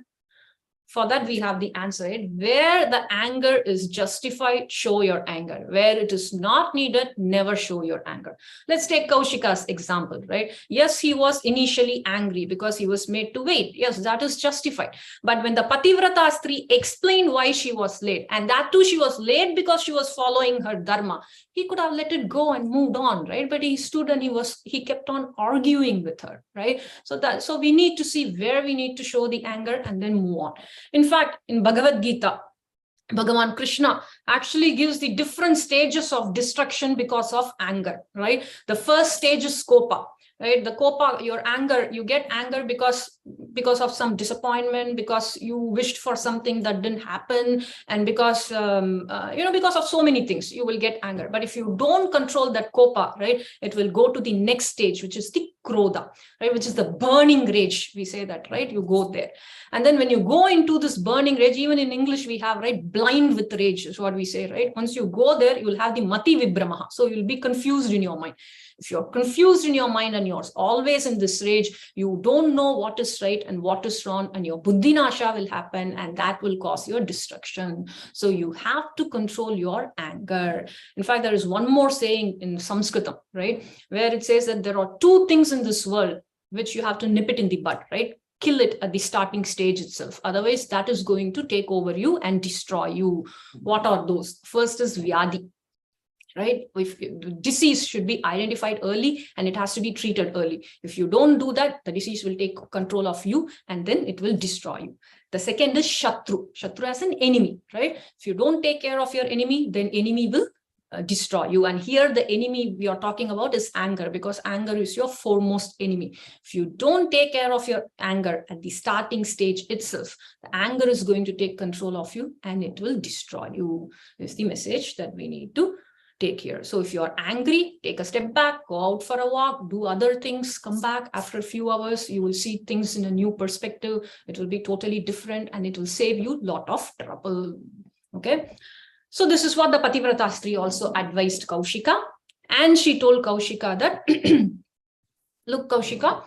For that, we have the answer, right? Where the anger is justified, show your anger. Where it is not needed, never show your anger. Let's take Kaushika's example, right? Yes, he was initially angry because he was made to wait. Yes, that is justified. But when the Pativrata Stri explained why she was late, and that too she was late because she was following her Dharma, he could have let it go and moved on, right? But he stood and he kept on arguing with her, right? So we need to see where we need to show the anger and then move on. In fact, in Bhagavad Gita, Bhagavan Krishna actually gives the different stages of destruction because of anger, right? The first stage is kopa. right? The kopa, your anger, you get anger because of some disappointment, because you wished for something that didn't happen, and because because of so many things, you will get anger. But if you don't control that kopa, right, it will go to the next stage, which is the krodha, right, which is the burning rage. We say that, right? You go there. And then when you go into this burning rage, even in English we have, right, blind with rage is what we say, right? Once you go there, you will have the mati vibramaha. So you'll be confused in your mind. If you're confused in your mind and you're always in this rage, you don't know what is right and what is wrong, and your buddhi nasha will happen, and that will cause your destruction. So you have to control your anger. In fact, there is one more saying in Sanskritam, right, where it says that there are two things in this world which you have to nip it in the bud, right? Kill it at the starting stage itself. Otherwise, that is going to take over you and destroy you. What are those? First is Vyadhi, right? If disease should be identified early and it has to be treated early. If you don't do that, the disease will take control of you and then it will destroy you. The second is Shatru. Shatru as an enemy, right? If you don't take care of your enemy, then enemy will destroy you. And here the enemy we are talking about is anger, because anger is your foremost enemy. If you don't take care of your anger at the starting stage itself, the anger is going to take control of you and it will destroy you. This is the message that we need to take here. So if you're angry, take a step back, go out for a walk, do other things, come back after a few hours, you will see things in a new perspective. It will be totally different and it will save you a lot of trouble. Okay. So this is what the Pativrata Stri also advised Kaushika. And she told Kaushika that, look, Kaushika,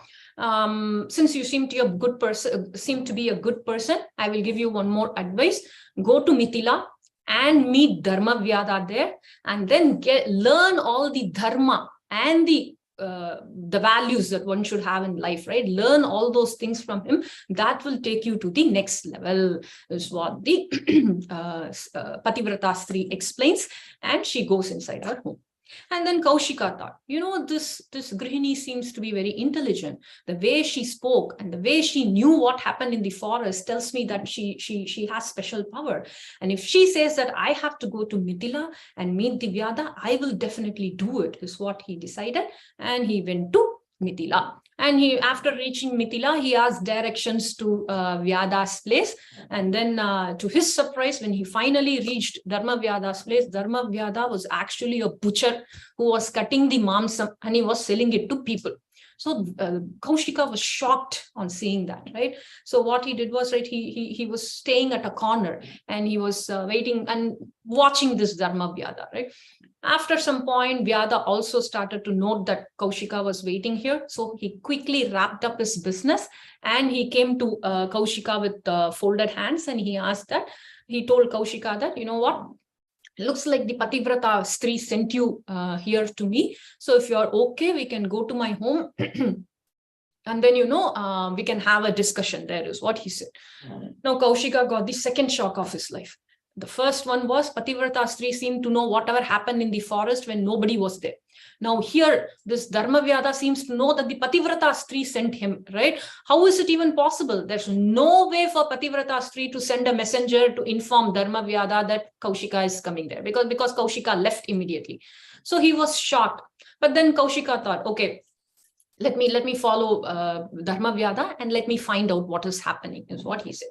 since you seem to be a good person, I will give you one more advice. Go to Mithila and meet Dharma Vyadha there, and then learn all the dharma and the values that one should have in life, right? Learn all those things from him. That will take you to the next level, is what the Pativrata Stri explains. And she goes inside her home. And then Kaushika thought, this Grihini seems to be very intelligent. The way she spoke and the way she knew what happened in the forest tells me that she has special power. And if she says that I have to go to Mithila and meet the Vyadha, I will definitely do it, is what he decided. And he went to Mithila. And after reaching Mithila, he asked directions to Vyadha's place. And then to his surprise, when he finally reached Dharma Vyadha's place, Dharma Vyadha was actually a butcher who was cutting the mamsam and he was selling it to people. So Kaushika was shocked on seeing that, right? So what he did was, right, he was staying at a corner and he was waiting and watching this Dharma Vyadha, right? After some point, Vyadha also started to note that Kaushika was waiting here. So he quickly wrapped up his business and he came to Kaushika with folded hands, and he told Kaushika that, what? Looks like the Pativrata Stri sent you here to me. So if you're okay, we can go to my home and then, we can have a discussion there, is what he said. Now, Kaushika got the second shock of his life. The first one was Pativrata Stri seemed to know whatever happened in the forest when nobody was there. Now here, this Dharma Vyadha seems to know that the Pativrata Stri sent him, right? How is it even possible? There's no way for Pativrata Stri to send a messenger to inform Dharma Vyadha that Kaushika is coming there, because Kaushika left immediately. So he was shocked. But then Kaushika thought, okay, let me follow Dharma Vyadha and let me find out what is happening, is what he said.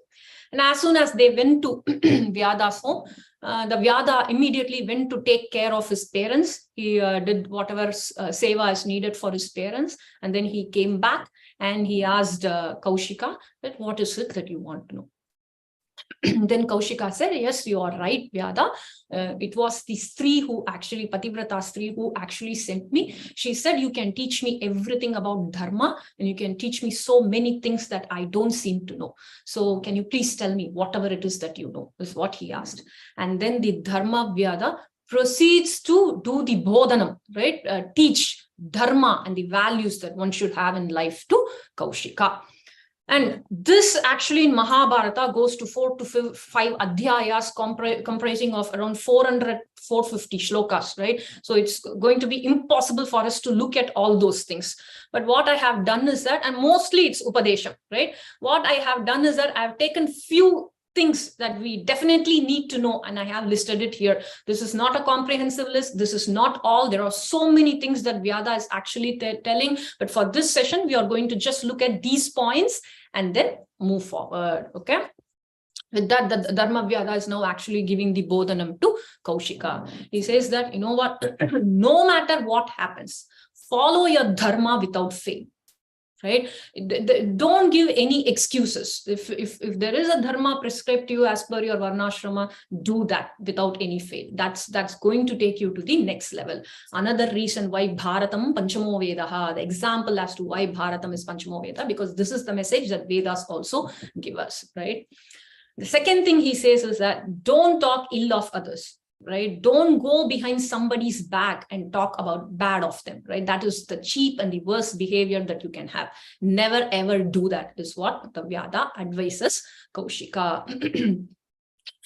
And as soon as they went to Vyadha's home, the Vyadha immediately went to take care of his parents. He did whatever seva is needed for his parents. And then he came back and he asked Kaushika, that what is it that you want to know? Then Kaushika said, yes, you are right, Vyadha. It was the Stri Pativrata Stri who actually sent me. She said, you can teach me everything about Dharma and you can teach me so many things that I don't seem to know. So can you please tell me whatever it is that you know, is what he asked. And then the Dharma Vyadha proceeds to do the bodhanam, right? Teach Dharma and the values that one should have in life to Kaushika. And this actually in Mahabharata goes to 4 to 5 adhyayas comprising of around 450 shlokas, right? So it's going to be impossible for us to look at all those things. But what I have done is that, and mostly it's Upadesham, right? What I have done is that I've taken few things that we definitely need to know, and I have listed it here. This is not a comprehensive list. This is not all. There are so many things that Vyadha is actually telling, but for this session, we are going to just look at these points and then move forward, okay? With that, the Dharma Vyadha is now actually giving the Bodhanam to Kaushika. He says that, you know what, no matter what happens, follow your Dharma without fail. Right? Don't give any excuses. If there is a dharma prescribed to you as per your varnashrama, do that without any fail. That's going to take you to the next level. Another reason why Bharatam Panchamo Vedaha, the example as to why Bharatam is Panchamo Veda, because this is the message that Vedas also give us, right? The second thing he says is that don't talk ill of others. Right? Don't go behind somebody's back and talk about bad of them, right? That is the cheap and the worst behavior that you can have. Never ever do that, is what the Vyadha advises Kaushika.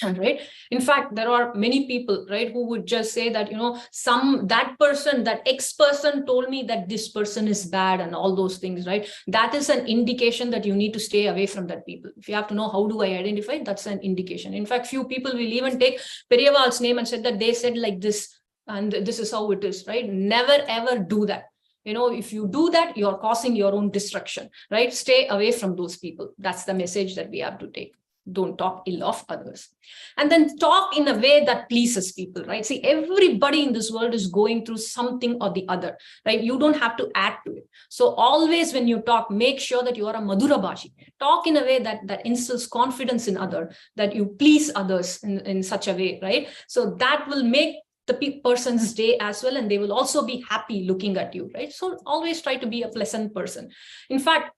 Right? In fact, there are many people, right, who would just say that, you know, that X person told me that this person is bad and all those things, right? That is an indication that you need to stay away from that people. If you have to know how do I identify, that's an indication. In fact, few people will even take Periyaval's name and said that they said like this, and this is how it is, right? Never ever do that. You know, if you do that, you're causing your own destruction, right? Stay away from those people. That's the message that we have to take. Don't talk ill of others. And then talk in a way that pleases people, right? See, everybody in this world is going through something or the other, right? You don't have to add to it. So always when you talk, make sure that you are a Madhura Bhashi. Talk in a way that instills confidence in others, that you please others in such a way, right? So that will make the person's day as well, and they will also be happy looking at you, right? So always try to be a pleasant person. In fact,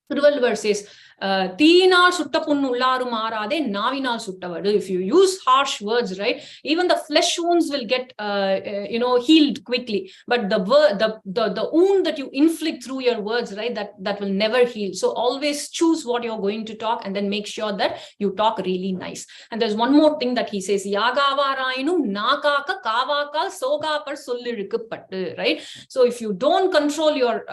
Thiruvalluvar says, Teenal sutta punnu ullaru maarade, navinal suttavadu. If you use harsh words, right, even the flesh wounds will get healed quickly. But the wound that you inflict through your words, right, that will never heal. So always choose what you're going to talk, and then make sure that you talk really nice. And there's one more thing that he says, Yagavarayinum nakaka kavakal sogapar sollirukku pattu, right? So if you don't control your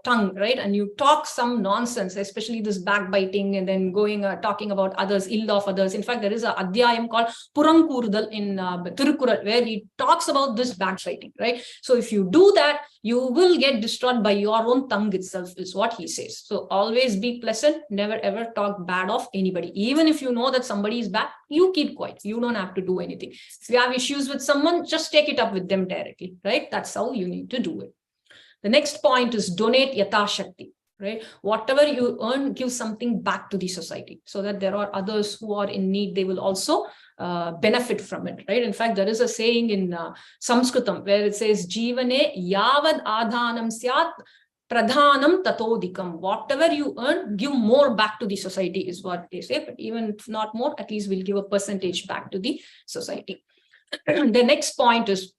tongue, right, and you talk some nonsense, especially this backbiting and then going talking about others, ill of others. In fact, there is an adhyayam called Purankurudal in Tirukural where he talks about this backbiting, right? So if you do that, you will get destroyed by your own tongue itself, is what he says. So always be pleasant, never ever talk bad of anybody. Even if you know that somebody is bad, you keep quiet. You don't have to do anything. If you have issues with someone, just take it up with them directly, right? That's how you need to do it. The next point is donate yatha shakti. Right? Whatever you earn, give something back to the society so that there are others who are in need. They will also benefit from it, right? In fact, there is a saying in Sanskritam where it says, Jivane yavad adhanam syat pradhanam tatodikam. Whatever you earn, give more back to the society is what they say. But even if not more, at least we'll give a percentage back to the society. The next point is,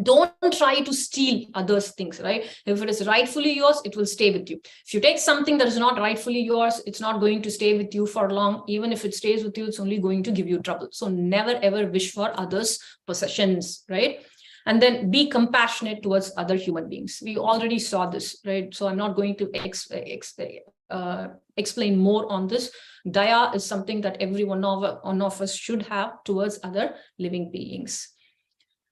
don't try to steal others' things, right? If it is rightfully yours, it will stay with you. If you take something that is not rightfully yours, it's not going to stay with you for long. Even if it stays with you, it's only going to give you trouble. So never ever wish for others' possessions, right? And then be compassionate towards other human beings. We already saw this, right? So I'm not going to explain more on this. Daya is something that every one of us should have towards other living beings.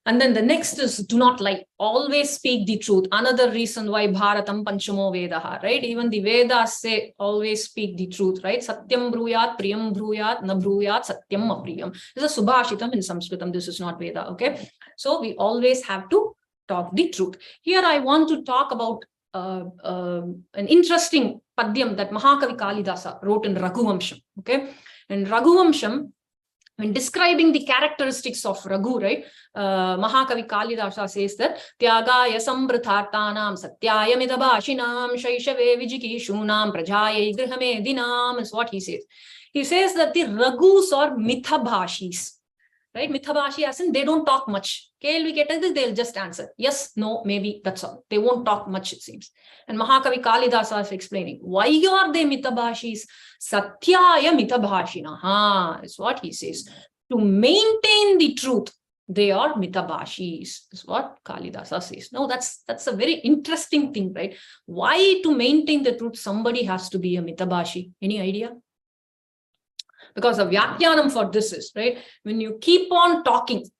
And then the next is do not lie. Always speak the truth. Another reason why Bharatam Panchamo Vedaha, right? Even the Vedas say always speak the truth, right? Satyam bruyat, priyam bruyat, na bruyat, satyam apriyam. This is a Subhashitam in Sanskritam. This is not Veda, okay? So we always have to talk the truth. Here I want to talk about an interesting padyam that Mahakavi Kalidasa wrote in Raghuvamsham, okay? And Raghuvamsham, when describing the characteristics of Raghu, right, Mahakavi Kalidasa says that Tyagaya Sambrthartanam Satyaya Midabashinam Shaishave Vijikishunam Prajaya Grihamedinam is what he says. He says that the Raghus are Mithabhashis, right? Mithabhashi as in they don't talk much. They'll just answer yes, no, maybe, that's all. They won't talk much, it seems. And Mahakavi Kalidasa is explaining why are they Mithabhashis? Satyaya Mithabhashina is what he says. To maintain the truth, they are Mithabhashis, is what Kalidasa says. No, that's a very interesting thing, right? Why to maintain the truth, somebody has to be a Mithabhashi? Any idea? Because the Vyakyanam for this is, right, when you keep on talking,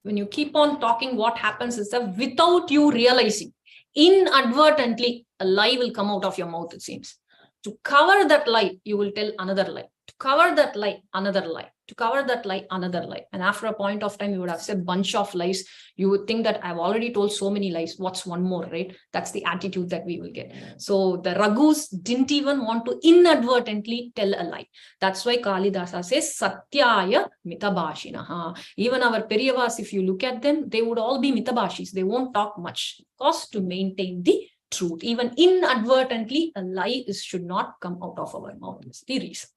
what happens is that without you realizing, inadvertently, a lie will come out of your mouth, it seems. To cover that lie, you will tell another lie. To cover that lie, another lie. To cover that lie, another lie. And after a point of time, you would have said a bunch of lies. You would think that I've already told so many lies. What's one more, right? That's the attitude that we will get. So the Raghus didn't even want to inadvertently tell a lie. That's why Kalidasa says, Satyaya mitabhashinaha. Even our Periyavas, if you look at them, they would all be mitabhashis. They won't talk much, because to maintain the truth. Even inadvertently, a lie should not come out of our mouth. That's the reason.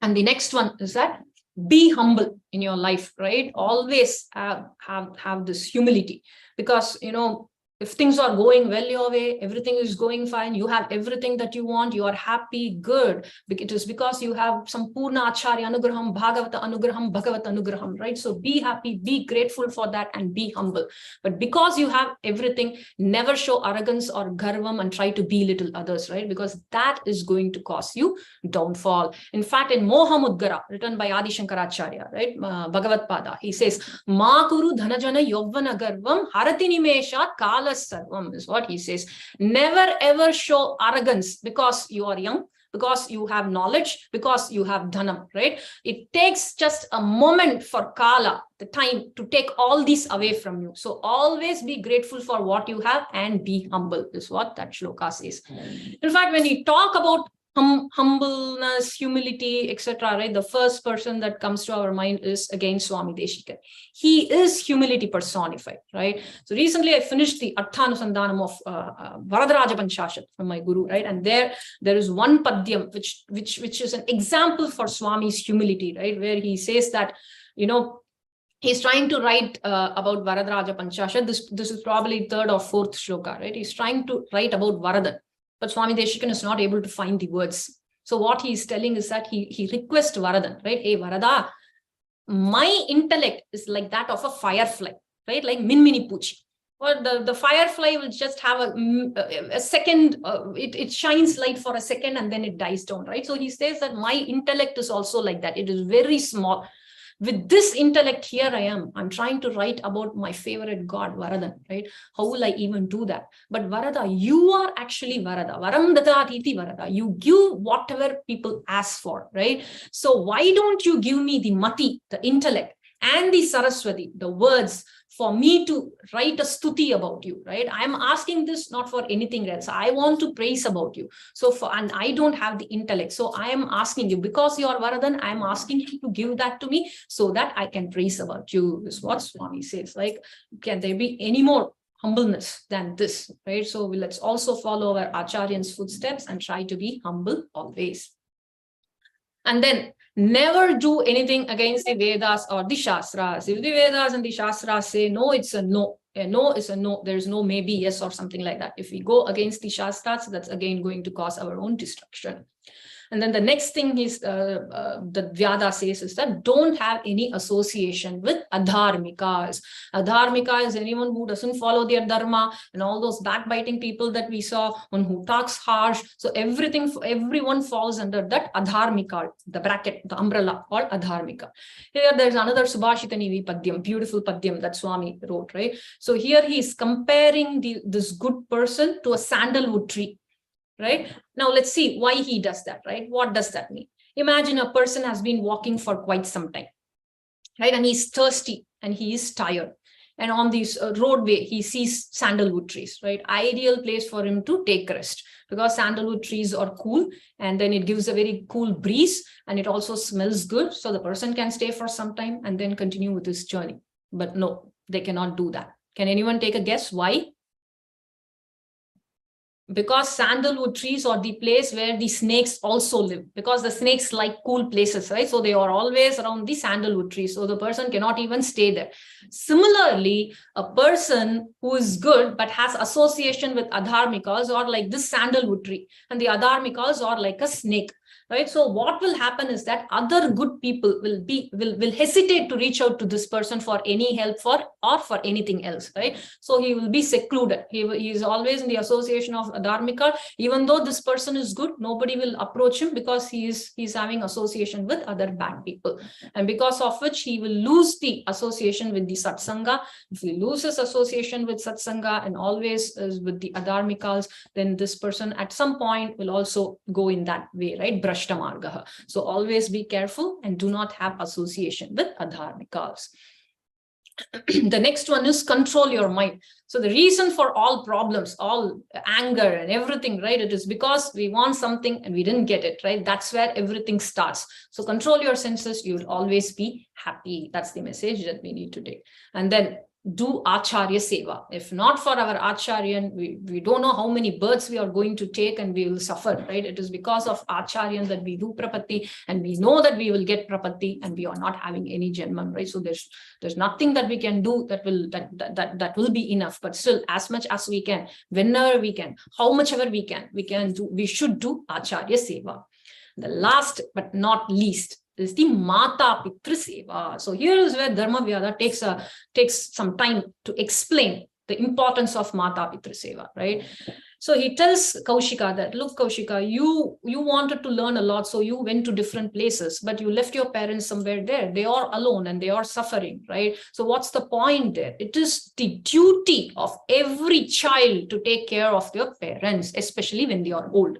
And the next one is that be humble in your life, right? Always have this humility, because, if things are going well your way, everything is going fine, you have everything that you want, you are happy, good. It is because you have some Purna Acharya Anugraham, Bhagavata Anugraham, Bhagavata Anugraham, right? So be happy, be grateful for that, and be humble. But because you have everything, never show arrogance or garvam and try to belittle others, right? Because that is going to cause you downfall. In fact, in Mohamudgara, written by Adi Shankaracharya, right? Bhagavad Pada, he says, Ma kuru dhanajana yovvana garvam harati nimeshat kala sarvam, is what he says. Never ever show arrogance because you are young, because you have knowledge, because you have dhanam, right? It takes just a moment for kala, the time, to take all these away from you. So always be grateful for what you have and be humble, is what that shloka says. In fact, when we talk about humbleness, humility, etc., right, the first person that comes to our mind is again Swami Deshika. He is humility personified, right? So recently I finished the Arthanusandanam of Varadaraja Panchashat from my guru, right? And there is one padyam which is an example for Swami's humility, right? Where he says that, he's trying to write about Varadaraja Panchashat. This is probably third or fourth shloka, right? He's trying to write about Varadan. But Swami Deshikan is not able to find the words. So what he's telling is that he requests Varadan, right? Hey, Varada, my intellect is like that of a firefly, right? Like Minmini Puchi. Or the firefly will just have a second, it shines light for a second and then it dies down, right? So he says that my intellect is also like that. It is very small. With this intellect, here I am. I'm trying to write about my favorite god, Varadan, right? How will I even do that? But Varada, you are actually Varada. Varam dadatiti Varada. You give whatever people ask for, right? So why don't you give me the mati, the intellect, and the Saraswati, the words, for me to write a stuti about you, right? I'm asking this not for anything else. I want to praise about you. And I don't have the intellect. So I am asking you, because you are Varadan, I'm asking you to give that to me so that I can praise about you, is what Swami says. Like, can there be any more humbleness than this, right? So let's also follow our Acharya's footsteps and try to be humble always. And then never do anything against the Vedas or the Shastras. If the Vedas and the Shastras say no, it's a no. A no is a no. There's no maybe yes or something like that. If we go against the Shastras, that's again going to cause our own destruction. And then the next thing is the Vyadha says is that don't have any association with adharmikas. Adharmika is anyone who doesn't follow their dharma, and all those backbiting people that we saw, one who talks harsh. So everyone falls under that adharmika, the bracket, the umbrella called adharmika. Here there's another Subhashitani Padyam, beautiful Padyam that Swami wrote, right? So here he is comparing this good person to a sandalwood tree. Right? Now, let's see why he does that, right? What does that mean? Imagine a person has been walking for quite some time, right? And he's thirsty and he is tired. And on this roadway, he sees sandalwood trees, right? Ideal place for him to take rest, because sandalwood trees are cool, and then it gives a very cool breeze, and it also smells good. So the person can stay for some time and then continue with his journey. But no, they cannot do that. Can anyone take a guess why? Because sandalwood trees are the place where the snakes also live, because the snakes like cool places, right? So they are always around the sandalwood trees. So the person cannot even stay there. Similarly, a person who is good but has association with adharmikas are like this sandalwood tree, and the adharmikas are like a snake. right? So what will happen is that other good people will hesitate to reach out to this person for any help or for anything else, right? So he will be secluded. He is always in the association of dharmika. Even though this person is good, nobody will approach him because he's having association with other bad people, and because of which he will lose the association with the satsanga. If he loses association with satsanga and always is with the adharmikals, then this person at some point will also go in that way, right? Brashta margaha. So always be careful and do not have association with adharmikals. The next one is control your mind. So the reason for all problems, all anger and everything, right? It is because we want something and we didn't get it, right? That's where everything starts. So control your senses. You will always be happy. That's the message that we need to take. And then do Acharya Seva. If not for our Acharyan, we don't know how many births we are going to take and we will suffer, right? It is because of Acharyan that we do Prapatti, and we know that we will get Prapatti and we are not having any Janmam, right? So there's nothing that we can do that will be enough, but still as much as we can, whenever we can, how much ever we can do, we should do Acharya Seva. The last but not least is the Mata Pitra Seva. So here is where Dharma Vyadha takes some time to explain the importance of Mata Pitra Seva, right? So he tells Kaushika that, look, Kaushika, you wanted to learn a lot, so you went to different places, but you left your parents somewhere there. They are alone and they are suffering, right? So what's the point there? It is the duty of every child to take care of their parents, especially when they are old.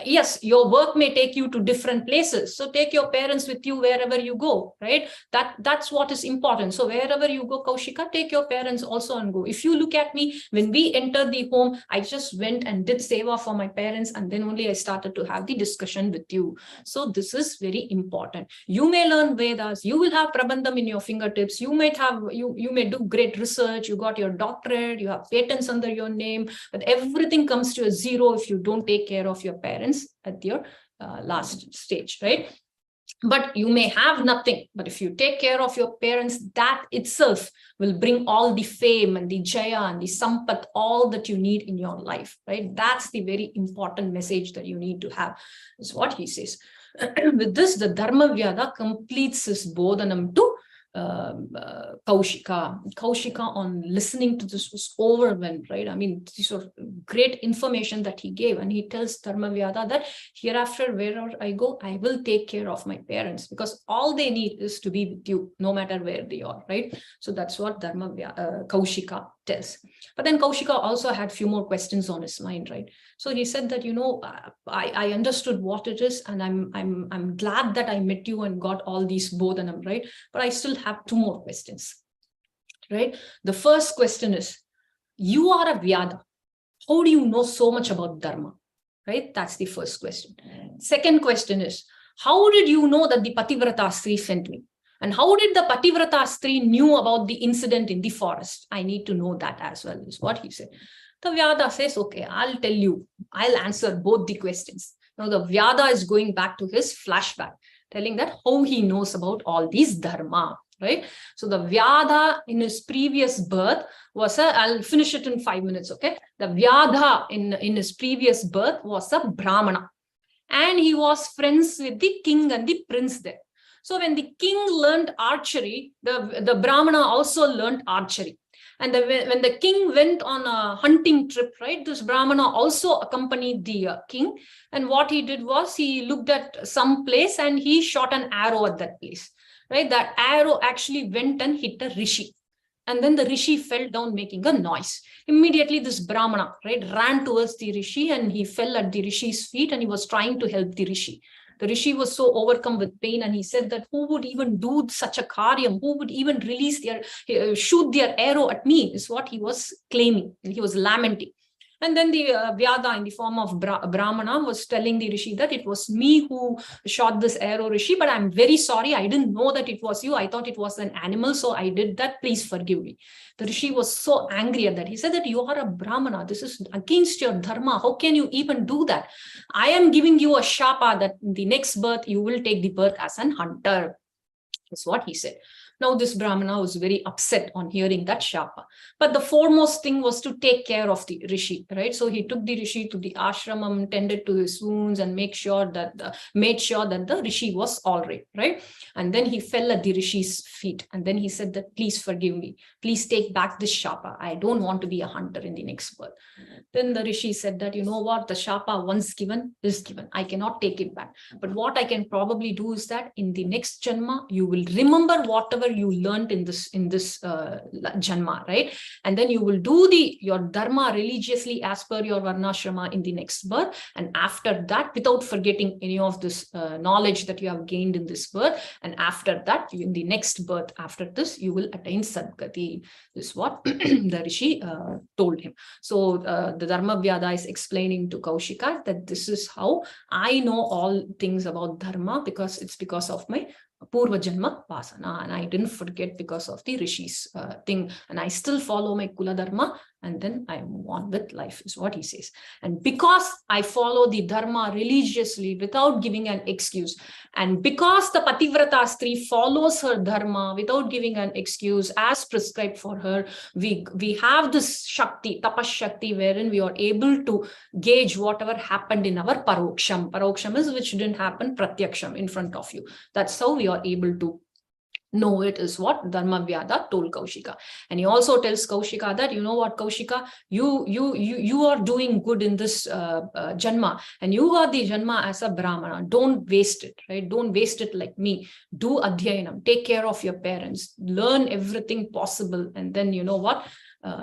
Yes, your work may take you to different places. So take your parents with you wherever you go, right? That's what is important. So wherever you go, Kaushika, take your parents also and go. If you look at me, when we entered the home, I just went and did seva for my parents, and then only I started to have the discussion with you. So this is very important. You may learn Vedas, you will have Prabandham in your fingertips, you may do great research, you got your doctorate, you have patents under your name, but everything comes to a zero if you don't take care of your parents at your last stage, right? But you may have nothing, but if you take care of your parents, that itself will bring all the fame and the jaya and the sampat, all that you need in your life, right? That's the very important message that you need to have, is what he says. With this, the Dharma Vyadha completes his bodhanam to Kaushika. Kaushika, on listening to this, was overwhelmed, right? I mean, these are great information that he gave, and he tells Dharma Vyadha that hereafter, wherever I go, I will take care of my parents, because all they need is to be with you, no matter where they are, right? So that's what Dharma Kaushika tells. But then Kaushika also had a few more questions on his mind, right? So he said that, I understood what it is, and I'm glad that I met you and got all these bodhanam, right? But I still have two more questions, right? The first question is, you are a Vyadha. How do you know so much about Dharma, right? That's the first question. Second question is, how did you know that the Pativrata Stri sent me? And how did the Pativrata Stri knew about the incident in the forest? I need to know that as well, is what he said. The Vyadha says, okay, I'll tell you. I'll answer both the questions. Now the Vyadha is going back to his flashback, telling that how he knows about all these dharma, right? So the Vyadha in his previous birth was I'll finish it in 5 minutes, okay? The Vyadha in his previous birth was a Brahmana. And he was friends with the king and the prince there. So when the king learned archery, the Brahmana also learned archery. And when the king went on a hunting trip, right, this Brahmana also accompanied the king. And what he did was he looked at some place and he shot an arrow at that place, right? That arrow actually went and hit a rishi. And then the rishi fell down making a noise. Immediately this Brahmana, right, ran towards the rishi and he fell at the rishi's feet and he was trying to help the rishi. The rishi was so overcome with pain, and he said that who would even do such a karyam? Who would even shoot their arrow at me? Is what he was claiming, and he was lamenting. And then the Vyadha in the form of Brahmana was telling the rishi that it was me who shot this arrow, rishi, but I'm very sorry. I didn't know that it was you. I thought it was an animal, so I did that. Please forgive me. The rishi was so angry at that. He said that you are a Brahmana. This is against your dharma. How can you even do that? I am giving you a shapa that in the next birth, you will take the birth as an hunter. That's what he said. Now this Brahmana was very upset on hearing that shapa. But the foremost thing was to take care of the Rishi, right? So he took the Rishi to the ashramam, tended to his wounds, and made sure that the Rishi was all right? And then he fell at the Rishi's feet. And then he said that, please forgive me. Please take back this shapa. I don't want to be a hunter in the next birth. Then the Rishi said that, you know what, the shapa once given is given. I cannot take it back. But what I can probably do is that in the next janma, you will remember whatever you learned in this janma, right? And then you will do your dharma religiously as per your varnashrama in the next birth. And after that, without forgetting any of this knowledge that you have gained in this birth, and after that, in the next birth, after this, you will attain Sadgati. This is what the Rishi told him. So the Dharma Vyadha is explaining to Kaushika that this is how I know all things about Dharma, because it's because of my Purva Janma Vasana, and I didn't forget because of the Rishis thing, and I still follow my Kula Dharma, and then I move on with life, is what he says. And because I follow the Dharma religiously without giving an excuse, and because the Pativrata Stri follows her Dharma without giving an excuse as prescribed for her, we have this Shakti, Tapas Shakti, wherein we are able to gauge whatever happened in our Paroksham. Paroksham is which didn't happen Pratyaksham in front of you. That's how we are able to know it, is what Dharma Vyadha told Kaushika. And he also tells Kaushika that, you know what, Kaushika, you are doing good in this janma, and you are the janma as a Brahmana. Don't waste it, right? Don't waste it like me. Do adhyayanam, take care of your parents, learn everything possible, and then you know what,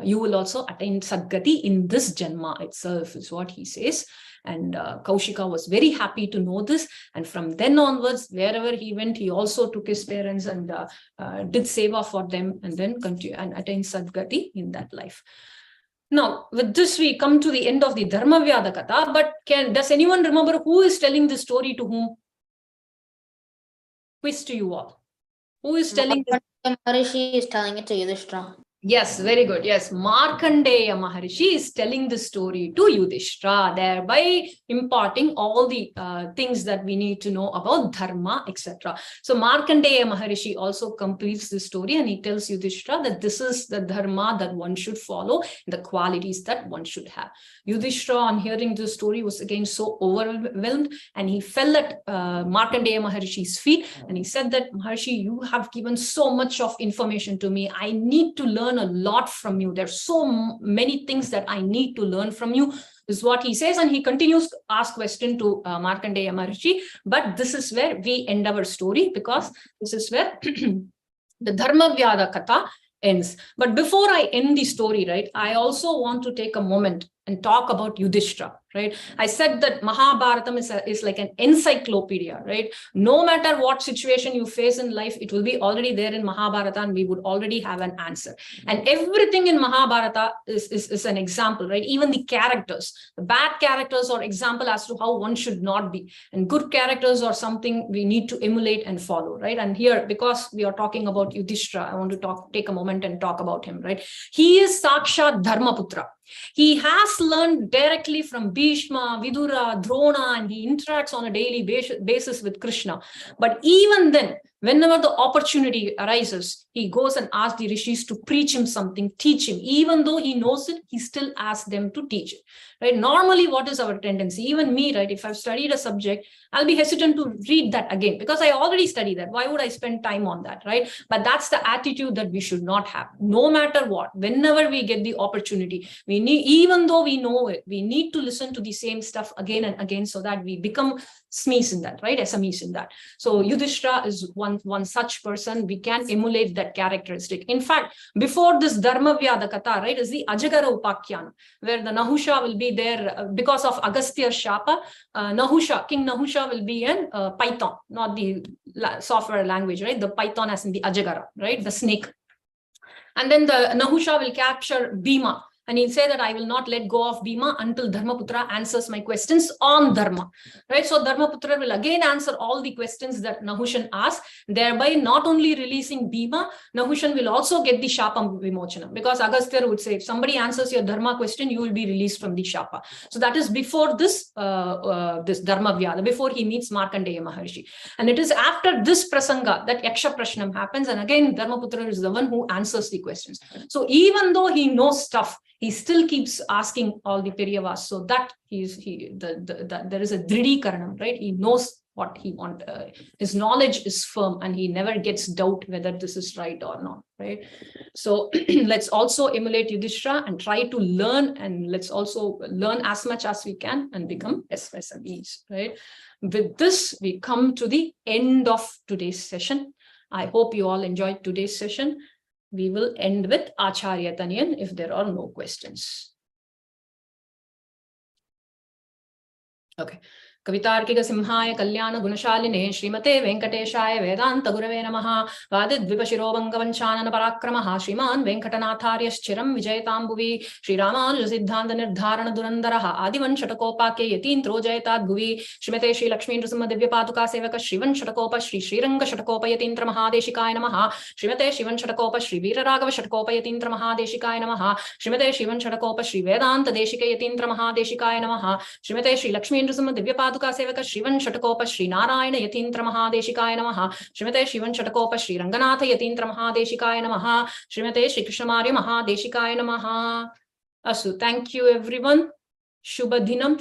you will also attain Sadgati in this janma itself, is what he says. And Kaushika was very happy to know this. And from then onwards, wherever he went, he also took his parents and did seva for them, and then continue and attain Sadgati in that life. Now, with this, we come to the end of the Dharma Vyadha Katha. But does anyone remember who is telling the story to whom? Quiz to you all. Who is telling this? Maharishi is telling it to Yudhishthira. Yes, very good. Yes, Markandeya Maharishi is telling the story to Yudhishthira, thereby imparting all the things that we need to know about Dharma, etc. So Markandeya Maharishi also completes the story, and he tells Yudhishthira that this is the Dharma that one should follow, the qualities that one should have. Yudhishthira, on hearing this story, was again so overwhelmed, and he fell at Markandeya Maharishi's feet, and he said that, Maharshi, you have given so much of information to me. I need to learn a lot from you. There's so many things that I need to learn from you, is what he says. And he continues to ask question to Markandeya Maharishi. But this is where we end our story, because this is where the Dharma Vyadha Katha ends. But before I end the story, right, I also want to take a moment and talk about Yudhishthira, right? I said that Mahabharatam is like an encyclopedia, right? No matter what situation you face in life, it will be already there in Mahabharata, and we would already have an answer. And everything in Mahabharata is an example, right? Even the characters, the bad characters are example as to how one should not be. And good characters are something we need to emulate and follow, right? And here, because we are talking about Yudhishthira, I want to take a moment and talk about him, right? He is Sakshat Dharmaputra. He has learned directly from Bhishma, Vidura, Drona, and he interacts on a daily basis with Krishna. But even then, whenever the opportunity arises, he goes and asks the rishis to preach him something, teach him. Even though he knows it, he still asks them to teach it. Right? Normally, what is our tendency? Even me, right? If I've studied a subject, I'll be hesitant to read that again because I already studied that. Why would I spend time on that, right? But that's the attitude that we should not have. No matter what, whenever we get the opportunity, we need, even though we know it, we need to listen to the same stuff again and again so that we become SMEs in that, right? SMEs in that. So Yudhishthira is one such person. We can emulate that characteristic. In fact, before this Dharma Vyadha Katha, right, is the Ajagara Upakhyan, where the Nahusha will be there because of Agastya Shapa. Nahusha, King Nahusha will be in Python, not the software language, right? The Python as in the Ajagara, right? The snake. And then the Nahusha will capture Bhima. And he'll say that I will not let go of Bhima until Dharmaputra answers my questions on Dharma. Right? So Dharmaputra will again answer all the questions that Nahushan asked, thereby not only releasing Bhima, Nahushan will also get the Shapa Vimochana. Because Agastya would say, if somebody answers your Dharma question, you will be released from the Shapa. So that is before this, this Dharma Vyadha, before he meets Markandeya Maharshi. And it is after this Prasanga that Yaksha Prashnam happens. And again, Dharmaputra is the one who answers the questions. So even though he knows stuff, he still keeps asking all the Periyavas, so that there is a Dhridi Karanam, right? He knows what he wants. His knowledge is firm and he never gets doubt whether this is right or not, right? So let's also emulate Yudhishthira and try to learn, and let's also learn as much as we can and become SMEs, right? With this, we come to the end of today's session. I hope you all enjoyed today's session. We will end with Acharya Tanyan if there are no questions. Okay. Kavitarkika Simhaya Kalyana Gunashaline Srimate Venkateshaya Vedanta Gurave Namaha Vadid Vipashirobangavanchanana Parakramaha Shriman Venkatanatharias Chiram Vijayatambuvi Sri Ramanuja Siddhanta Nirdharana Durandaraha Adivan Shatakopa Ke Yatin Trojayatad Bhuvi Srimate Shri Lakshmi Nrsimha Divyapatuka Sevaka Shrivan Shatakopa Shri Sriranga Shatakopa Yatintra Mahadeshikaya Namaha Srimate Shivan Shatakopa Shri Viraragava Shatakopa Yatintra Mahadeshikaya Namaha Srimate Shivan Shatakopa Shri Vedanta Deshika Yatintra Mahadeshikaya Namaha Srimate Shri Lakshmi Nrsimha Divyapatuka Sevaka Shivan Shatakopa Shri Narayana Yatintra Mahadeshikaya Namaha Srimate Shivan Shatakopa Shri Ranganatha Yatintra Mahadeshikaya Namaha Srimate Shri Krishnamari Mahadeshikaya Namaha. Asu, thank you everyone. Shubha Dinam.